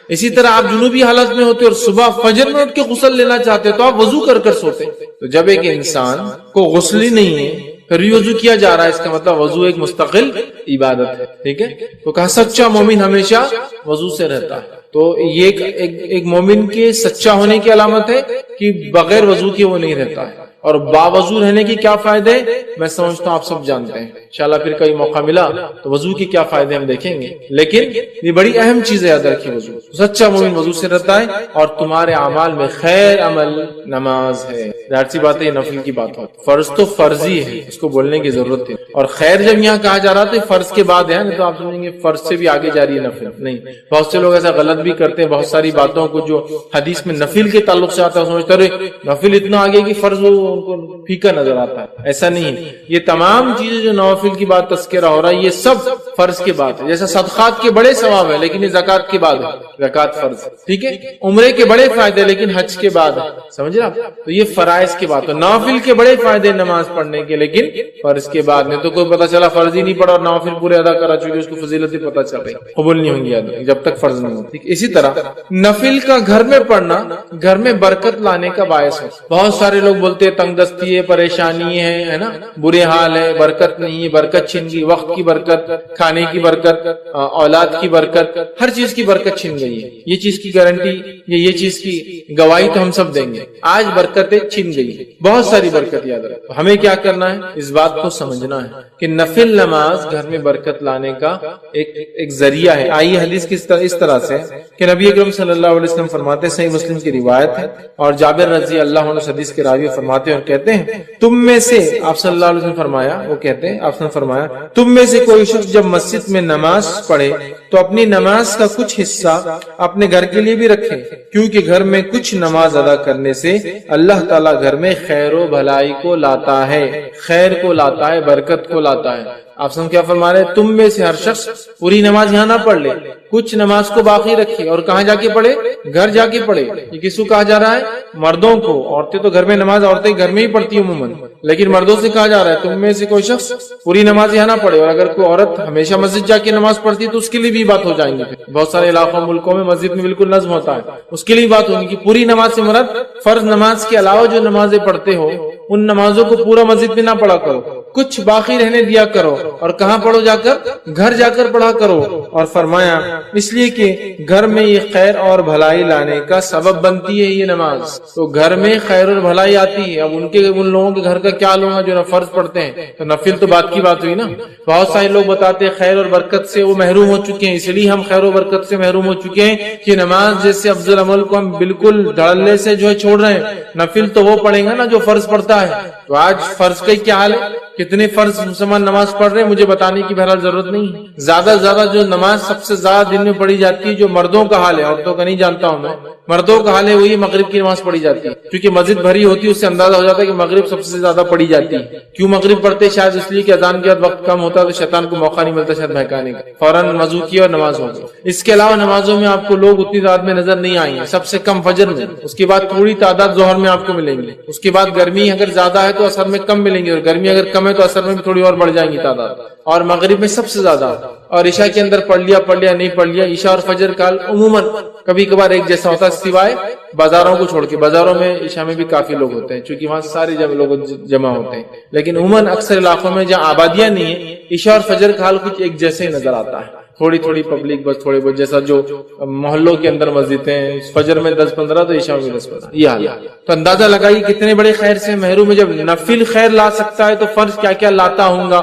اسی طرح آپ جنوبی حالت میں ہوتے اور صبح فجر میں اٹھ کے غسل لینا چاہتے تو آپ وضو کر کر سوتے. تو جب ایک انسان کو غسل ہی نہیں ہے پھر بھی وضو کیا جا رہا ہے, اس کا مطلب وضو ایک مستقل عبادت ہے. ٹھیک ہے, تو کہا سچا مومن ہمیشہ وضو سے رہتا ہے. تو یہ ایک مومن کے سچا ہونے کی علامت ہے کہ بغیر وضو کے وہ نہیں رہتا ہے. اور باوضو رہنے کی کیا فائدے میں سمجھتا ہوں آپ سب جانتے ہیں. انشاءاللہ پھر کئی موقع ملا تو وضو کے کیا فائدے ہم دیکھیں گے, لیکن یہ بڑی اہم چیز ہے یاد رکھیے. وضو سچا مومن وضو سے رہتا ہے اور تمہارے اعمال میں خیر عمل نماز ہے. ظاہر سی بات ہے یہ نفل کی بات ہے, فرض تو فرضی ہے, اس کو بولنے کی ضرورت ہے. اور خیر جب یہاں کہا جا رہا تو فرض کے بعد ہے, نہیں تو آپ سمجھیں گے فرض سے بھی آگے جا رہی ہے نفل. نہیں, بہت سے لوگ ایسا غلط بھی کرتے ہیں. بہت ساری باتوں کو جو حدیث میں نفل کے تعلق سے آتا ہے سمجھتے رہے نفل اتنا آگے کہ فرض ان کو پھیکا نظر آتا ہے. ایسا نہیں ہے. یہ تمام چیزیں جو نوافل کی بات تذکرہ ہو رہا ہے یہ سب فرض کے بعد ہے. جیسا صدقات کے بڑے ثواب ہے لیکن یہ زکات کے بعد ہے. زکات فرض, ٹھیک ہے. عمرے کے بڑے فائدے لیکن حج کے بعد ہے. سمجھ رہے آپ, تو یہ فرائض کے بعد. تو نوافل کے بڑے فائدے نماز پڑھنے کے لیکن فرض کے بعد. نہیں تو کوئی پتا چلا فرض ہی نہیں پڑا اور نوافل پورے ادا کرا چکے اس کو فضیلت پتا چل رہی, قبول نہیں ہوں گی جب تک فرض نہیں ہو. اسی طرح نفل کا گھر میں پڑھنا گھر میں برکت لانے کا باعث ہے. بہت سارے لوگ بولتے ہیں تنگ دستی ہے, پریشانی ہے نا, برے حال ہے, برکت نہیں ہے, برکت چھن گئی, وقت کی برکت, کھانے کی برکت, اولاد کی برکت, ہر چیز کی برکت چھن گئی ہے. یہ چیز کی گارنٹی یہ چیز کی گواہی تو ہم سب دیں گے. آج برکتیں چھن گئی, بہت ساری برکت یاد رکھو. ہمیں کیا کرنا ہے, اس بات کو سمجھنا ہے کہ نفل نماز گھر میں برکت لانے کا ایک ذریعہ ہے. آئیے حدیث کی اس طرح سے کہ نبی اکرم صلی اللہ علیہ وسلم فرماتے, صحیح مسلم کی روایت ہے اور جابر رضی اللہ عنہ حدیث کے راوی فرماتے ہیں اور کہتے ہیں تم میں سے, آپ صلی اللہ علیہ وسلم فرمایا, وہ کہتے ہیں آپ نے فرمایا تم میں سے کوئی شخص جب مسجد میں نماز پڑھے تو اپنی نماز کا کچھ حصہ اپنے گھر کے لیے بھی رکھے, کیونکہ گھر میں کچھ نماز ادا کرنے سے اللہ تعالیٰ گھر میں خیر و بھلائی کو لاتا ہے, خیر کو لاتا ہے, برکت کو لاتا ہے. آپ سن کیا فرما رہے, تم میں سے ہر شخص پوری نماز یہاں نہ پڑھ لے, کچھ نماز کو باقی رکھے. اور کہاں جا کے پڑھے, گھر جا کے پڑھے. یہ کس کو کہا جا رہا ہے, مردوں کو. عورتیں تو گھر میں نماز عورتیں گھر میں ہی پڑھتی عموماً, لیکن مردوں سے کہا جا رہا ہے تم میں سے کوئی شخص پوری نماز یہاں نہ پڑھے. اور اگر کوئی عورت ہمیشہ مسجد جا کے نماز پڑھتی ہے تو اس کے لیے بھی بات ہو جائیں گی. بہت سارے علاقوں ملکوں میں مسجد میں بالکل نظم ہوتا ہے, اس کے لیے بات ہوگی کہ پوری نماز سے مراد فرض نماز کے علاوہ جو نمازیں پڑھتے ہو ان نمازوں کو پورا مسجد میں نہ پڑھا کرو, کچھ باقی رہنے دیا کرو. اور کہاں پڑھو, جا کر گھر جا کر پڑھا کرو. اور فرمایا اس لیے کہ گھر میں یہ خیر اور بھلائی لانے کا سبب بنتی ہے یہ نماز. تو گھر میں خیر اور بھلائی آتی ہے. اب ان لوگوں کے گھر کا کیا لوں گا جو فرض پڑھتے ہیں, تو نفل تو بات کی بات ہوئی نا. بہت سارے لوگ بتاتے ہیں خیر اور برکت سے وہ محروم ہو چکے ہیں, اس لیے ہم خیر و برکت سے محروم ہو چکے ہیں کہ نماز جیسے افضل عمل کو ہم بالکل دھڑلے سے جو ہے چھوڑ رہے ہیں. نفل تو وہ پڑھیں گا نا جو فرض پڑھتا ہے. تو آج فرض کا کیا حال ہے, کتنے فرض مسلمان نماز پڑھ رہے ہیں مجھے بتانے کی بہرحال ضرورت نہیں. زیادہ سے زیادہ جو نماز سب سے زیادہ دن میں پڑھی جاتی ہے جو مردوں کا حال ہے, عورتوں کا نہیں جانتا ہوں میں, مردوں کا حال ہے وہی مغرب کی نماز پڑھی جاتی ہے. کیونکہ مسجد بھری ہوتی ہے اس سے اندازہ ہو جاتا ہے کہ مغرب سب سے زیادہ پڑھی جاتی ہے. کیوں مغرب پڑھتے, شاید اس لیے کہ اذان کے بعد وقت کم ہوتا ہے تو شیطان کو موقع نہیں ملتا شاید بہکانے کا, فوراً وضو کیا اور نماز ہو گئی. اس کے علاوہ نمازوں میں آپ کو لوگ اتنی تعداد میں نظر نہیں آئیں گے, سب سے کم فجر میں, اس کے بعد تھوڑی تعداد ظہر میں آپ کو ملیں گے. اس کے بعد گرمی اگر زیادہ ہے تو اثر میں کم ملیں گے, اور گرمی اگر کم ہے تو اثر میں بھی تھوڑی اور بڑھ جائیں گی تعداد. اور مغرب میں سب سے زیادہ اور عشاء کے اندر پڑھ لیا نہیں پڑھ لیا. عشاء اور فجر کا عموماً کبھی کبھار ایک جیسا ہوتا ہے سوائے بازاروں کو چھوڑ کے. بازاروں میں عشاء میں بھی کافی لوگ ہوتے ہیں چونکہ وہاں سارے لوگ جمع ہوتے ہیں, لیکن عموماً اکثر علاقوں میں جہاں آبادیاں نہیں ہیں عشاء اور فجر کا حال کچھ ایک جیسے ہی نظر آتا ہے. تھوڑی تھوڑی پبلک بس تھوڑے بہت, جیسا جو محلوں کے اندر مسجدیں ہیں فجر میں 10-15 تو عشاء میں 10-15, یہ حال ہے. تو اندازہ لگائیے کتنے بڑے خیر سے محروم ہے. جب نفل خیر لا سکتا ہے تو فرض کیا کیا لاتا ہوں گا.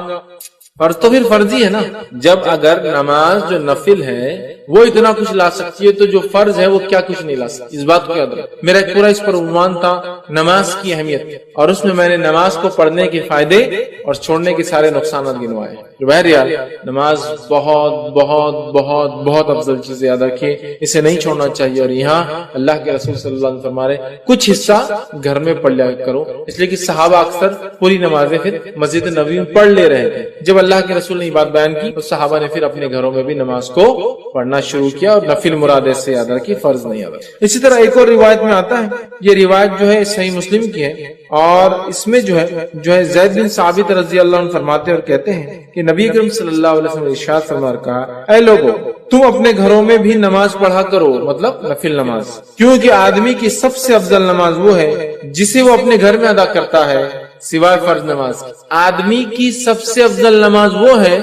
فرض تو پھر فرض ہی ہے نا. جب اگر نماز جو نفل ہے وہ اتنا کچھ لا سکتی ہے تو جو فرض ہے وہ کیا کچھ نہیں لا سکتی. اس بات کو یاد رکھو. میرا ایک پورا اس پر عنوان تھا نماز کی اہمیت, اور اس میں نے نماز کو پڑھنے کے فائدے اور چھوڑنے کے سارے نقصانات گنوائے. بہرحال نماز بہت بہت بہت بہت افضل چیز, یاد رکھیے اسے نہیں چھوڑنا چاہیے. اور یہاں اللہ کے رسول صلی اللہ علیہ وسلم فرما رہے کچھ حصہ گھر میں پڑھ لیا کرو, اس لیے کہ صحابہ اکثر پوری نمازیں پھر مسجد نبوی میں پڑھ لے رہے تھے. جب اللہ کے رسول نے یہ بات بیان کی تو صحابہ نے پھر اپنے گھروں میں بھی نماز کو پڑھنا شروع کیا, اور نفل مراد سے یاد رکھی, فرض نہیں یاد رکھی. اسی طرح ایک اور روایت میں آتا ہے, یہ روایت جو ہے صحیح مسلم کی ہے, اور اس میں جو ہے زید بن ثابت رضی اللہ عنہ فرماتے اور کہتے ہیں کہ نبی اکرم صلی اللہ علیہ وسلم نے ارشاد فرمایا کہا اے لوگو تم اپنے گھروں میں بھی نماز پڑھا کرو, مطلب نفل نماز, کیونکہ آدمی کی سب سے افضل نماز وہ ہے جسے وہ اپنے گھر میں ادا کرتا ہے سوائے فرض نماز کی. آدمی کی سب سے افضل نماز وہ ہے,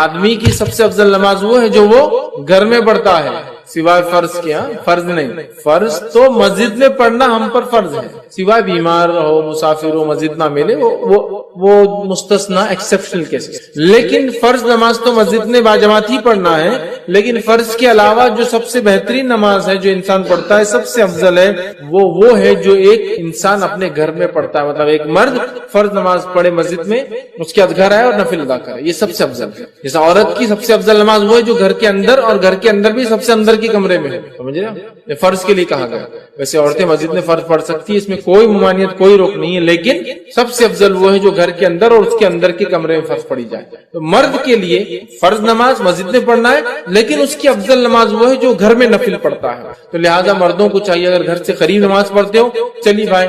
آدمی کی سب سے افضل نماز وہ ہے جو وہ گھر میں پڑھتا ہے سوائے فرض کے. فرض نہیں, فرض تو مسجد میں پڑھنا ہم پر فرض ہے, سوائے بیمار ہو مسافر ہو مسجد نہ ملے وہ مستثنا ایکسپشنل کیسز. لیکن فرض نماز تو مسجد میں باجماعت ہی پڑھنا ہے. لیکن فرض کے علاوہ جو سب سے بہترین نماز ہے جو انسان پڑھتا ہے سب سے افضل ہے وہ ہے جو ایک انسان اپنے گھر میں پڑھتا ہے. مطلب ایک مرد فرض نماز پڑھے مسجد میں, اس کے بعد گھر آئے اور نفل ادا کرے, یہ سب سے افضل ہے. جیسا عورت کی سب سے افضل نماز وہ ہے جو گھر کے اندر, اور گھر کے اندر بھی سب سے اندر کے کمرے میں ہے, سمجھ رہے ہیں, یہ فرض کے لیے کہا گیا. ویسے عورتیں مسجد میں فرض پڑھ سکتی ہے, اس میں کوئی ممانعت کوئی روک نہیں ہے, لیکن سب سے افضل وہ ہے جو گھر کے اندر اور اس کے اندر کے کمرے میں فرض پڑھی جائے. تو مرد کے لیے فرض نماز مسجد میں پڑھنا ہے, لیکن اس کی افضل نماز وہ ہے جو گھر میں نفل پڑھتا ہے. تو لہٰذا مردوں کو چاہیے اگر گھر سے قریب نماز پڑھتے ہو چلیے بھائی,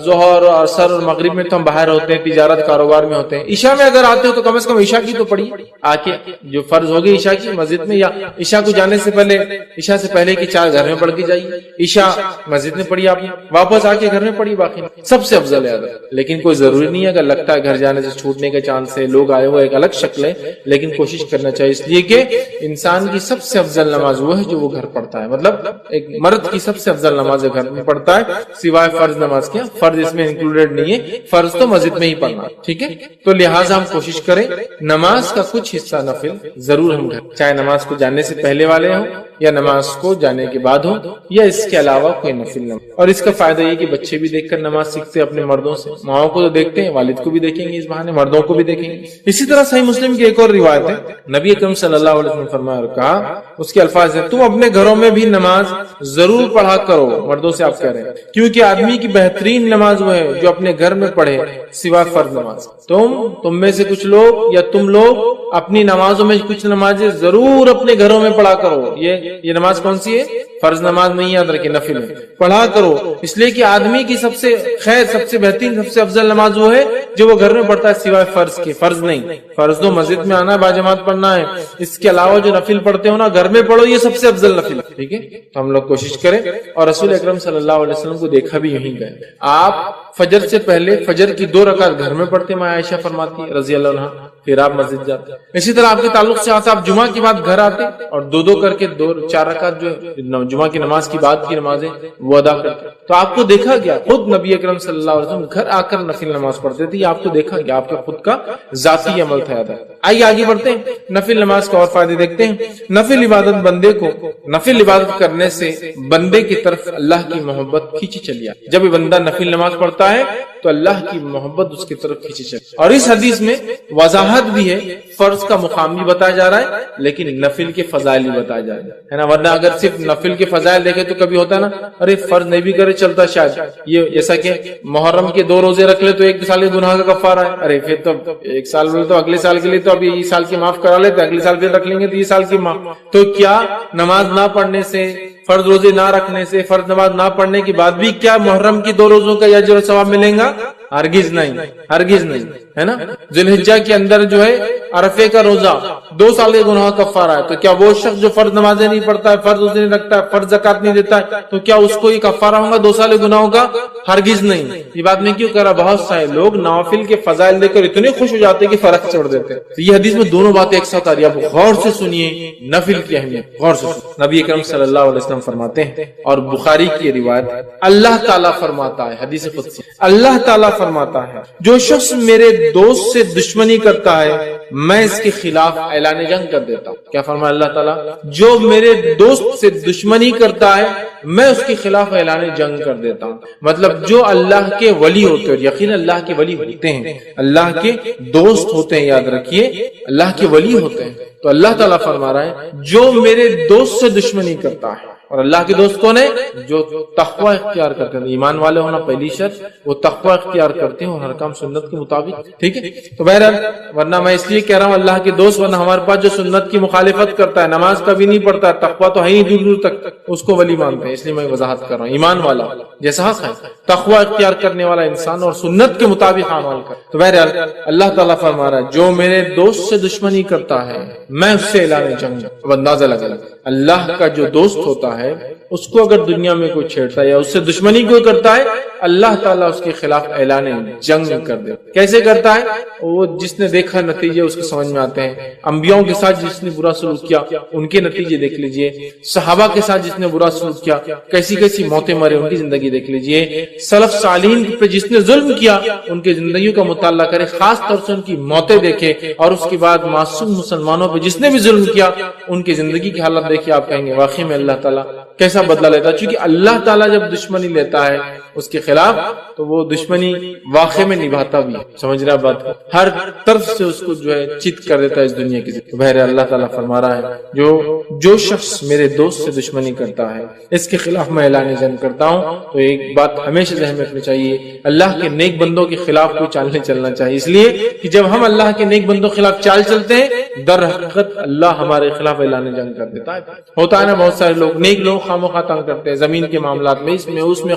ظہر اور عصر اور مغرب میں تو ہم باہر ہوتے ہیں, تجارت کاروبار میں ہوتے ہیں, عشاء میں اگر آتے ہو تو کم از کم عشاء کی تو پڑھی آ کے, جو فرض ہوگی عشاء کی مسجد میں, یا عشاء کو جانے سے پہلے عشاء سے پہلے کی 4 گھر میں پڑھ کے جائیے, عشاء مسجد میں پڑھی آپ نے, واپس آ کے گھر میں پڑھی, باقی سب سے افضل ہے. لیکن کوئی ضروری نہیں ہے, اگر لگتا ہے گھر جانے سے چھوٹنے کے چانس ہے, لوگ آئے ہوئے, ایک الگ شکل ہے, لیکن کوشش کرنا چاہیے, اس لیے کہ انسان کی سب سے افضل نماز وہ ہے جو وہ گھر پڑھتا ہے. مطلب ایک مرد کی سب سے افضل نماز گھر میں پڑھتا ہے سوائے فرض نماز کے. فرض اس میں انکلوڈیڈ نہیں ہے, فرض تو مسجد میں ہی پڑھنا, ٹھیک ہے. تو لہٰذا ہم کوشش کریں نماز کا کچھ حصہ نفل ضرور ہم گھر, چاہے نماز کو جانے سے پہلے والے ہوں یا نماز کو جانے کے بعد ہو, یا اس کے علاوہ کوئی نفل نماز. اور اس کا فائدہ یہ کہ بچے بھی دیکھ کر نماز سیکھتے اپنے مردوں سے, ماؤں کو تو دیکھتے ہیں, والد کو بھی دیکھیں گے, اس بہانے مردوں کو بھی دیکھیں گے. اسی طرح صحیح مسلم کی ایک اور روایت ہے, نبی اکرم صلی اللہ علیہ وسلم نے فرمایا اور کہا, اس کے الفاظ ہیں تم اپنے گھروں میں بھی نماز ضرور پڑھا کرو, مردوں سے آپ کہہ رہے ہیں, کیونکہ آدمی کی بہترین نماز وہ ہے جو اپنے گھر میں پڑھے سوائے فرض نماز. تم میں سے کچھ لوگ یا تم لوگ اپنی نمازوں میں کچھ نمازیں ضرور اپنے گھروں میں پڑھا کرو. یہ نماز کون سی ہے؟ فرض نماز نہیں, یاد رکھیں نفل ہے, پڑھا کرو. اس لیے کہ آدمی کی سب سے خیر, سب سے بہترین, سب سے افضل نماز وہ ہے جو وہ گھر میں پڑھتا ہے سوائے فرض کے. فرض نہیں, فرض تو مسجد میں آنا ہے, باجماعت پڑھنا ہے, اس کے علاوہ جو نفل پڑھتے ہو نا گھر میں پڑھو, یہ سب سے افضل نفل ہے, ٹھیک ہے. تو ہم لوگ کوشش کریں, اور رسول اکرم صلی اللہ علیہ وسلم کو دیکھا بھی یہیں گئے, آپ فجر سے پہلے فجر کی 2 رکعت گھر میں پڑھتے, ماں عائشہ فرماتی رضی اللہ عنہا, پھر آپ مسجد جاتے. اسی طرح آپ کے تعلق سے آتا, آپ جمعہ کی بعد گھر آتے اور 2 کر کے 4 رکعت جو جمعہ کی نماز کی بعد کی نمازیں وہ ادا کرتے. تو آپ کو دیکھا گیا, خود نبی اکرم صلی اللہ علیہ وسلم گھر آ کر نفل نماز پڑھتے تھے, آپ کو دیکھا گیا, آپ کا خود کا ذاتی عمل تھا. آئیے آگے بڑھتے ہیں, نفل نماز کا اور فائدے دیکھتے ہیں. نفل عبادت بندے کو, نفل عبادت کرنے سے بندے کی طرف اللہ کی محبت کھینچی چلی آتی. جب بندہ نفل نماز پڑھتا ہے تو اللہ کی محبت اس کی طرف کھینچی چلی. اور اس حدیث میں وضاحت بھی ہے, فرض کا مقام بھی بتایا جا رہا ہے, لیکن نفل کے فضائل بھی بتایا جا رہا ہے نا. ورنہ اگر صرف نفل کے فضائل دیکھے تو کبھی ہوتا نا, ارے فرض نہیں بھی کرے چلتا شاید, یہ جیسا کہ محرم کے 2 روزے رکھ لے تو 1 سال کے گناہ کا کفارہ ہے, ارے پھر تو 1 سال بولے تو اگلے سال کے لیے تو ابھی اس سال کی معاف کرا لیتے, اگلے سال پھر رکھ لیں گے تو یہ سال کی معاف. تو کیا نماز نہ پڑھنے سے, فرض روزے نہ رکھنے سے, فرض نماز نہ پڑھنے کے بعد بھی کیا محرم کی 2 روزوں کا اجر و ثواب ملے گا؟ ہرگز نہیں، ہرگز نہیں، ہے نا؟ ذوالحجہ کے اندر جو ہے عرفے کا روزہ 2 سال کے گناہ کفارہ ہے، تو کیا وہ شخص جو فرض نمازیں نہیں پڑھتا ہے، فرض روزے نہیں رکھتا ہے، فرض زکات نہیں دیتا ہے، تو کیا اس کو یہ کفارہ ہوگا 2 سال کے گناہوں کا؟ ہرگز نہیں۔ یہ بات میں کیوں کہہ رہا، بہت سارے لوگ نوافل کے فضائل دیکھ کر اتنے خوش ہو جاتے ہیں کہ فرق چھوڑ دیتے ہیں۔ تو یہ حدیث میں دونوں باتیں ایک ساتھ آ رہی ہے، آپ غور سے سنیے نفل کی اہمیت، غور سے سنیے۔ نبی اکرم صلی اللہ علیہ وسلم فرماتے ہیں، اور بخاری کی روایت، اللہ تعالیٰ فرماتا ہے، حدیث قدسی، اللہ تعالیٰ فرماتا ہے جو شخص میرے دوست سے دشمنی کرتا ہے میں اس کے خلاف اعلان جنگ کر دیتا ہوں۔ کیا فرمایا اللہ تعالیٰ؟ جو میرے دوست سے دشمنی کرتا ہے میں اس کے خلاف اعلان جنگ کر دیتا ہوں۔ مطلب جو اللہ کے ولی ہوتے ہیں، اور یقین اللہ کے ولی ہوتے ہیں، اللہ کے دوست ہوتے ہیں، یاد رکھیے اللہ کے ولی ہوتے ہیں، تو اللہ تعالیٰ فرما رہا ہے جو میرے دوست سے دشمنی کرتا ہے، اور اللہ کے دوست کون ہے؟ جو تقوی اختیار کرتے ہیں، ایمان والے ہونا پہلی شرط، وہ تقوی اختیار کرتے ہیں اور ہر کام سنت کے مطابق، ٹھیک ہے؟ تو بہرحال ورنہ میں اس لیے کہہ رہا ہوں اللہ کے دوست، ورنہ ہمارے پاس جو سنت کی مخالفت کرتا ہے، نماز کبھی نہیں پڑھتا ہے، تقوی تو ہے ہی دور دور تک، اس کو ولی مانتے ہیں۔ اس لیے میں وضاحت کر رہا ہوں، ایمان والا جیسا حق ہے، تقوی اختیار کرنے والا انسان اور سنت کے مطابق اعمال کر۔ تو بہرحال اللہ تعالیٰ فرما رہا ہے جو میرے دوست سے دشمنی کرتا ہے میں اس سے اعلان جنگ۔ اب اندازہ لگا اللہ کا جو دوست ہوتا ہے اس کو اگر دنیا میں کوئی چھیڑتا ہے یا اس سے دشمنی کوئی کرتا ہے، اللہ تعالیٰ اس کے خلاف اعلان جنگ کر دے۔ کیسے کرتا ہے؟ وہ جس نے دیکھا نتیجے اس کو سمجھ میں آتے ہیں، انبیاءوں کے ساتھ جس نے برا سلوک کیا ان کے نتیجے دیکھ لیجئے، صحابہ کے ساتھ جس نے برا سلوک کیا کیسی کیسی موتیں مرے ان کی زندگی دیکھ لیجئے، سلف صالحین پہ جس نے ظلم کیا ان کی زندگیوں کا مطالعہ کرے، خاص طور سے ان کی موتیں دیکھے، اور اس کے بعد معصوم مسلمانوں پہ جس نے بھی ظلم کیا ان کی زندگی کی حالت دیکھے، آپ کہیں گے واقعی میں اللہ تعالیٰ کیسا بدلہ لیتا ہے۔ چونکہ اللہ تعالیٰ جب دشمنی لیتا ہے اس کے خلاف تو وہ دشمنی واقع میں نبھاتا بھی ہے، سمجھ رہا بات کو، ہر طرف سے اس کو جو ہے چت کر دیتا ہے اس دنیا کی۔ بہرحال اللہ تعالیٰ فرما رہا ہے جو شخص میرے دوست سے دشمنی کرتا ہے اس کے خلاف میں اعلان جنگ کرتا ہوں۔ تو ایک بات ہمیشہ ذہن میں رکھنی چاہیے، اللہ کے نیک بندوں کے خلاف کوئی چال نہیں چلنا چاہیے، اس لیے کہ جب ہم اللہ کے نیک بندوں کے خلاف چال چلتے ہیں در حقیقت اللہ ہمارے خلاف اعلان جنگ کر دیتا ہے۔ ہوتا ہے نا بہت سارے لوگ، نیک لوگ خامخواہ تنگ کرتے ہیں زمین کے معاملات میں، اس میں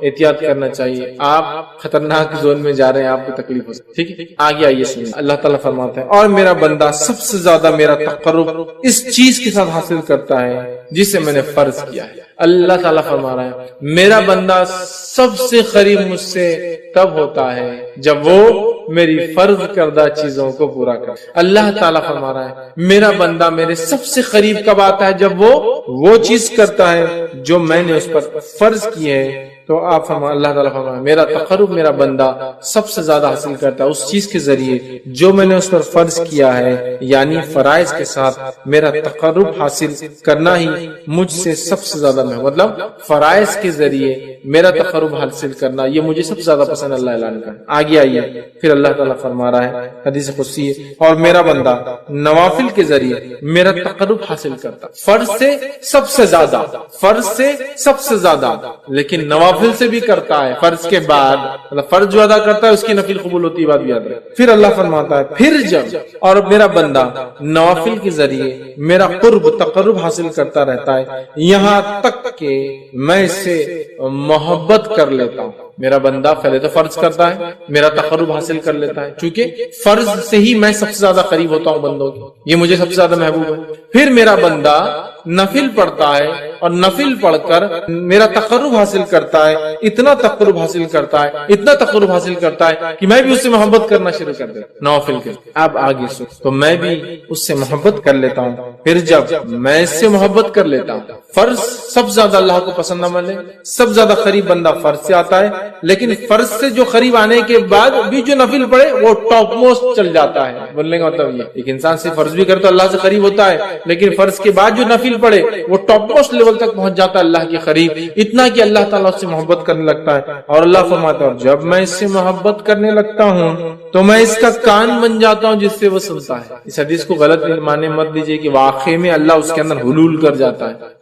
احتیاط کرنا چاہیے، آپ خطرناک زون میں جا رہے ہیں، آپ کو تکلیف ہو سکتی ہے، ٹھیک ہے؟ آگے آئیے سنیے، اللہ تعالیٰ فرماتا ہے اور میرا بندہ سب سے زیادہ میرا تقرب اس چیز کے ساتھ حاصل کرتا ہے جسے میں نے فرض کیا ہے۔ اللہ تعالیٰ فرما رہا ہے میرا بندہ سب سے قریب مجھ سے تب ہوتا ہے جب وہ میری فرض کردہ چیزوں کو پورا کر۔ اللہ تعالیٰ فرما رہا ہے میرا بندہ میرے سب سے قریب کب آتا ہے؟ جب وہ چیز کرتا ہے جو میں نے اس پر فرض کی ہے۔ تو آپ فرما، اللہ تعالیٰ فرمایا میرا تقرب میرا بندہ سب سے زیادہ حاصل کرتا ہے اس چیز کے ذریعے جو میں نے اس پر فرض کیا ہے، یعنی فرائض کے ساتھ میرا تقرب حاصل کرنا ہی مجھ سے سب سے زیادہ مطلب فرائض کے ذریعے میرا تقرب حاصل کرنا یہ مجھے سب سے زیادہ پسند اللہ اعلان کا۔ آگے آئیے پھر اللہ تعالیٰ فرما رہا ہے حدیث قدسی، اور میرا بندہ نوافل کے ذریعے میرا تقرب حاصل کرتا، فرض سے سب سے زیادہ، فرض سے سب سے زیادہ، لیکن نوافل سے بھی کرتا ہے، فرض کے بعد مطلب فرض جو ادا کرتا ہے اس کی نفل قبول ہوتی ہے، بات بھی یاد رکھیں۔ پھر اللہ فرماتا ہے پھر جب اور میرا بندہ نوافل کے ذریعے میرا قرب تقرب حاصل کرتا رہتا ہے یہاں تک کہ میں اس سے محبت کر لیتا ہوں۔ میرا بندہ پہلے تو فرض کرتا ہے، میرا تقرب حاصل کر لیتا ہے، چونکہ فرض سے ہی میں سب سے زیادہ قریب ہوتا ہوں بندوں کی، یہ مجھے سب سے زیادہ محبوب ہے۔ پھر میرا بندہ نفل پڑھتا ہے اور نفل پڑھ کر میرا تقرب حاصل کرتا ہے، اتنا تقرب حاصل کرتا ہے، اتنا تقرب حاصل کرتا ہے کہ میں بھی اس سے محبت کرنا شروع کر دیتا ہوں نوافل کے۔ اب آگے سن، تو میں بھی اس سے محبت کر لیتا ہوں، پھر جب میں اس سے محبت کر لیتا ہوں، فرض سب زیادہ اللہ کو پسند نہ ملے، سب زیادہ قریب بندہ فرض سے آتا ہے، لیکن فرض سے جو قریب آنے کے بعد بھی جو نفل پڑھے وہ ٹاپ موسٹ چل جاتا ہے۔ بولنے کا مطلب یہ ایک انسان سے فرض بھی کرے تو اللہ سے قریب ہوتا ہے، لیکن فرض کے بعد جو نفل پڑھے وہ ٹاپ موسٹ لیول تک پہنچ جاتا ہے اللہ کے قریب، اتنا کہ اللہ تعالیٰ اس سے محبت کرنے لگتا ہے۔ اور اللہ فرماتا ہے جب میں اس سے محبت کرنے لگتا ہوں تو میں اس کا کان بن جاتا ہوں جس سے وہ سنتا ہے۔ اس حدیث کو غلط معنی مت دیجیے کہ واقعی میں اللہ اس کے اندر حلول کر جاتا ہے،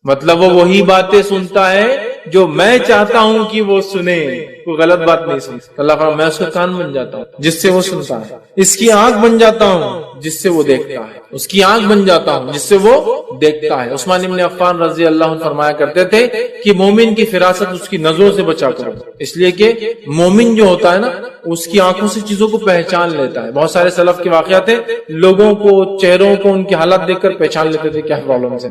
مطلب وہ وہی باتیں سنتا ہے جو میں چاہتا ہوں کہ وہ سنے، کوئی غلط بات نہیں سنتا۔ اللہ فرماتا ہے میں اس کا کان بن جاتا ہوں جس سے وہ سنتا ہے، اس کی آنکھ بن جاتا ہوں جس سے وہ دیکھتا ہے، اس کی آنکھ بن جاتا ہوں جس سے وہ دیکھتا ہے۔ عثمان ابن عفان رضی اللہ عنہ فرمایا کرتے تھے کہ مومن کی فراست اس کی نظروں سے بچا کرو، اس لیے کہ مومن جو ہوتا ہے نا اس کی آنکھوں سے چیزوں کو پہچان لیتا ہے۔ بہت سارے سلف کے واقعات ہیں، لوگوں کو، چہروں کو، ان کی حالت دیکھ کر پہچان لیتے تھے کیا پرابلم ہے،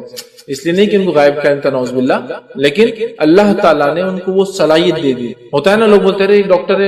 اس لیے نہیں کہ ان کو غائب کہتا نعوذ باللہ، لیکن اللہ تعالیٰ نے ان کو وہ صلاحیت دے دی۔ ہوتا ہے نا لوگ بولتے رہے ڈاکٹر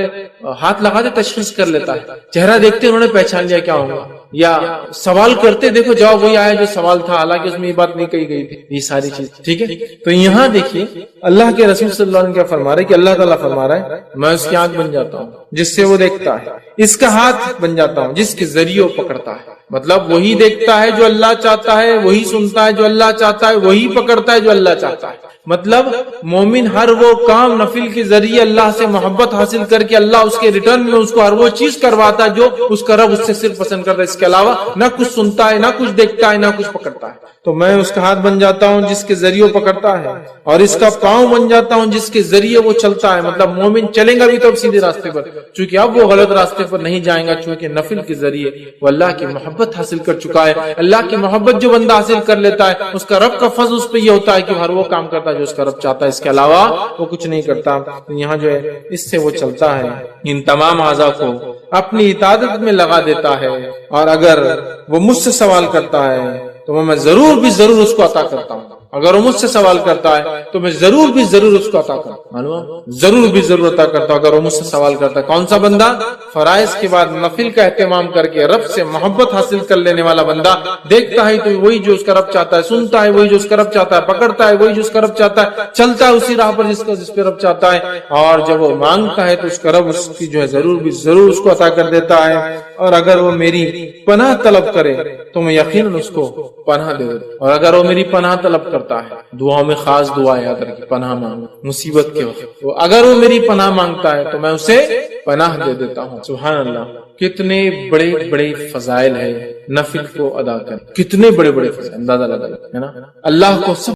ہاتھ لگا دے تشخیص کر لیتا ہے، چہرہ دیکھتے انہوں نے پہچان لیا کیا ہوگا، یا سوال کرتے دیکھو جواب وہی آیا جو سوال تھا، حالانکہ اس میں یہ بات نہیں کہی گئی تھی، یہ ساری چیز ٹھیک ہے۔ تو یہاں دیکھیے اللہ کے رسول صلی اللہ علیہ وسلم کیا فرما رہے کہ اللہ تعالیٰ فرما رہا ہے میں اس کی آنکھ بن جاتا ہوں جس سے وہ دیکھتا ہے، اس کا ہاتھ بن جاتا ہوں جس کے ذریعے وہ پکڑتا ہے، مطلب وہی دیکھتا ہے جو اللہ چاہتا ہے، وہی سنتا ہے جو اللہ چاہتا ہے، وہی پکڑتا ہے جو اللہ چاہتا ہے۔ مطلب مومن ہر وہ کام نفل کے ذریعے اللہ سے محبت حاصل کر کے اللہ اس کے ریٹرن میں اس کو ہر وہ چیز کرواتا ہے جو اس کا رب اس سے صرف پسند کرتا ہے، اس کے علاوہ نہ کچھ سنتا ہے، نہ کچھ دیکھتا ہے، نہ کچھ پکڑتا ہے۔ تو میں اس کا ہاتھ بن جاتا ہوں جس کے ذریعے وہ پکڑتا ہے، اور اس کا پاؤں بن جاتا ہوں جس کے ذریعے وہ چلتا ہے۔ مطلب مومن چلیں گا بھی تو اب سیدھے راستے پر، چونکہ اب وہ غلط راستے پر نہیں جائیں گا، چونکہ نفل کے ذریعے وہ اللہ کی محبت حاصل کر چکا ہے۔ اللہ کی محبت جو بندہ حاصل کر لیتا ہے اس کا رب کا فضل اس پہ یہ ہوتا ہے کہ ہر وہ کام کرتا ہے جو اس کا رب چاہتا ہے، اس کے علاوہ وہ کچھ نہیں کرتا۔ یہاں جو ہے اس سے وہ چلتا ہے، ان تمام اعضاء کو اپنی اطاعت میں لگا دیتا ہے، اور اگر وہ مجھ سے سوال کرتا ہے تو میں ضرور بھی ضرور اس کو عطا کرتا ہوں، اگر وہ مجھ سے سوال کرتا ہے تو میں ضرور بھی ضرور اس کو عطا کرتا ہوں، ضرور بھی ضرور عطا کرتا ہوں اگر وہ مجھ سے سوال کرتا ہے۔ کون سا بندہ؟ فرائض کے بعد نفل کا اہتمام کر کے رب سے محبت حاصل کر لینے والا بندہ، دیکھتا ہے تو وہی جو اس کا رب چاہتا ہے، سنتا ہے وہی جو اس کا رب چاہتا ہے، پکڑتا ہے وہی جو اس کا رب چاہتا ہے، چلتا ہے اسی راہ پر جس پہ رب چاہتا ہے، اور جب وہ مانگتا ہے تو اس کا رب اس کی جو ہے ضرور بھی ضرور اس کو عطا کر دیتا ہے۔ اور اگر وہ میری پناہ طلب کرے تو میں یقیناً اس کو پناہ دے دوں، اور اگر وہ میری پناہ طلب کرتا ہے، دعاؤں میں خاص دعا یاد رکھیں، پناہ مانگو مصیبت کے وقت، تو اگر وہ میری پناہ مانگتا ہے تو میں اسے پناہ دے دیتا ہوں۔ سبحان اللہ، کتنے بڑے بڑے فضائل ہے نفل کو ادا کر، کتنے بڑے بڑے فضائل، اندازہ لگا ہے نا۔ اللہ کو سب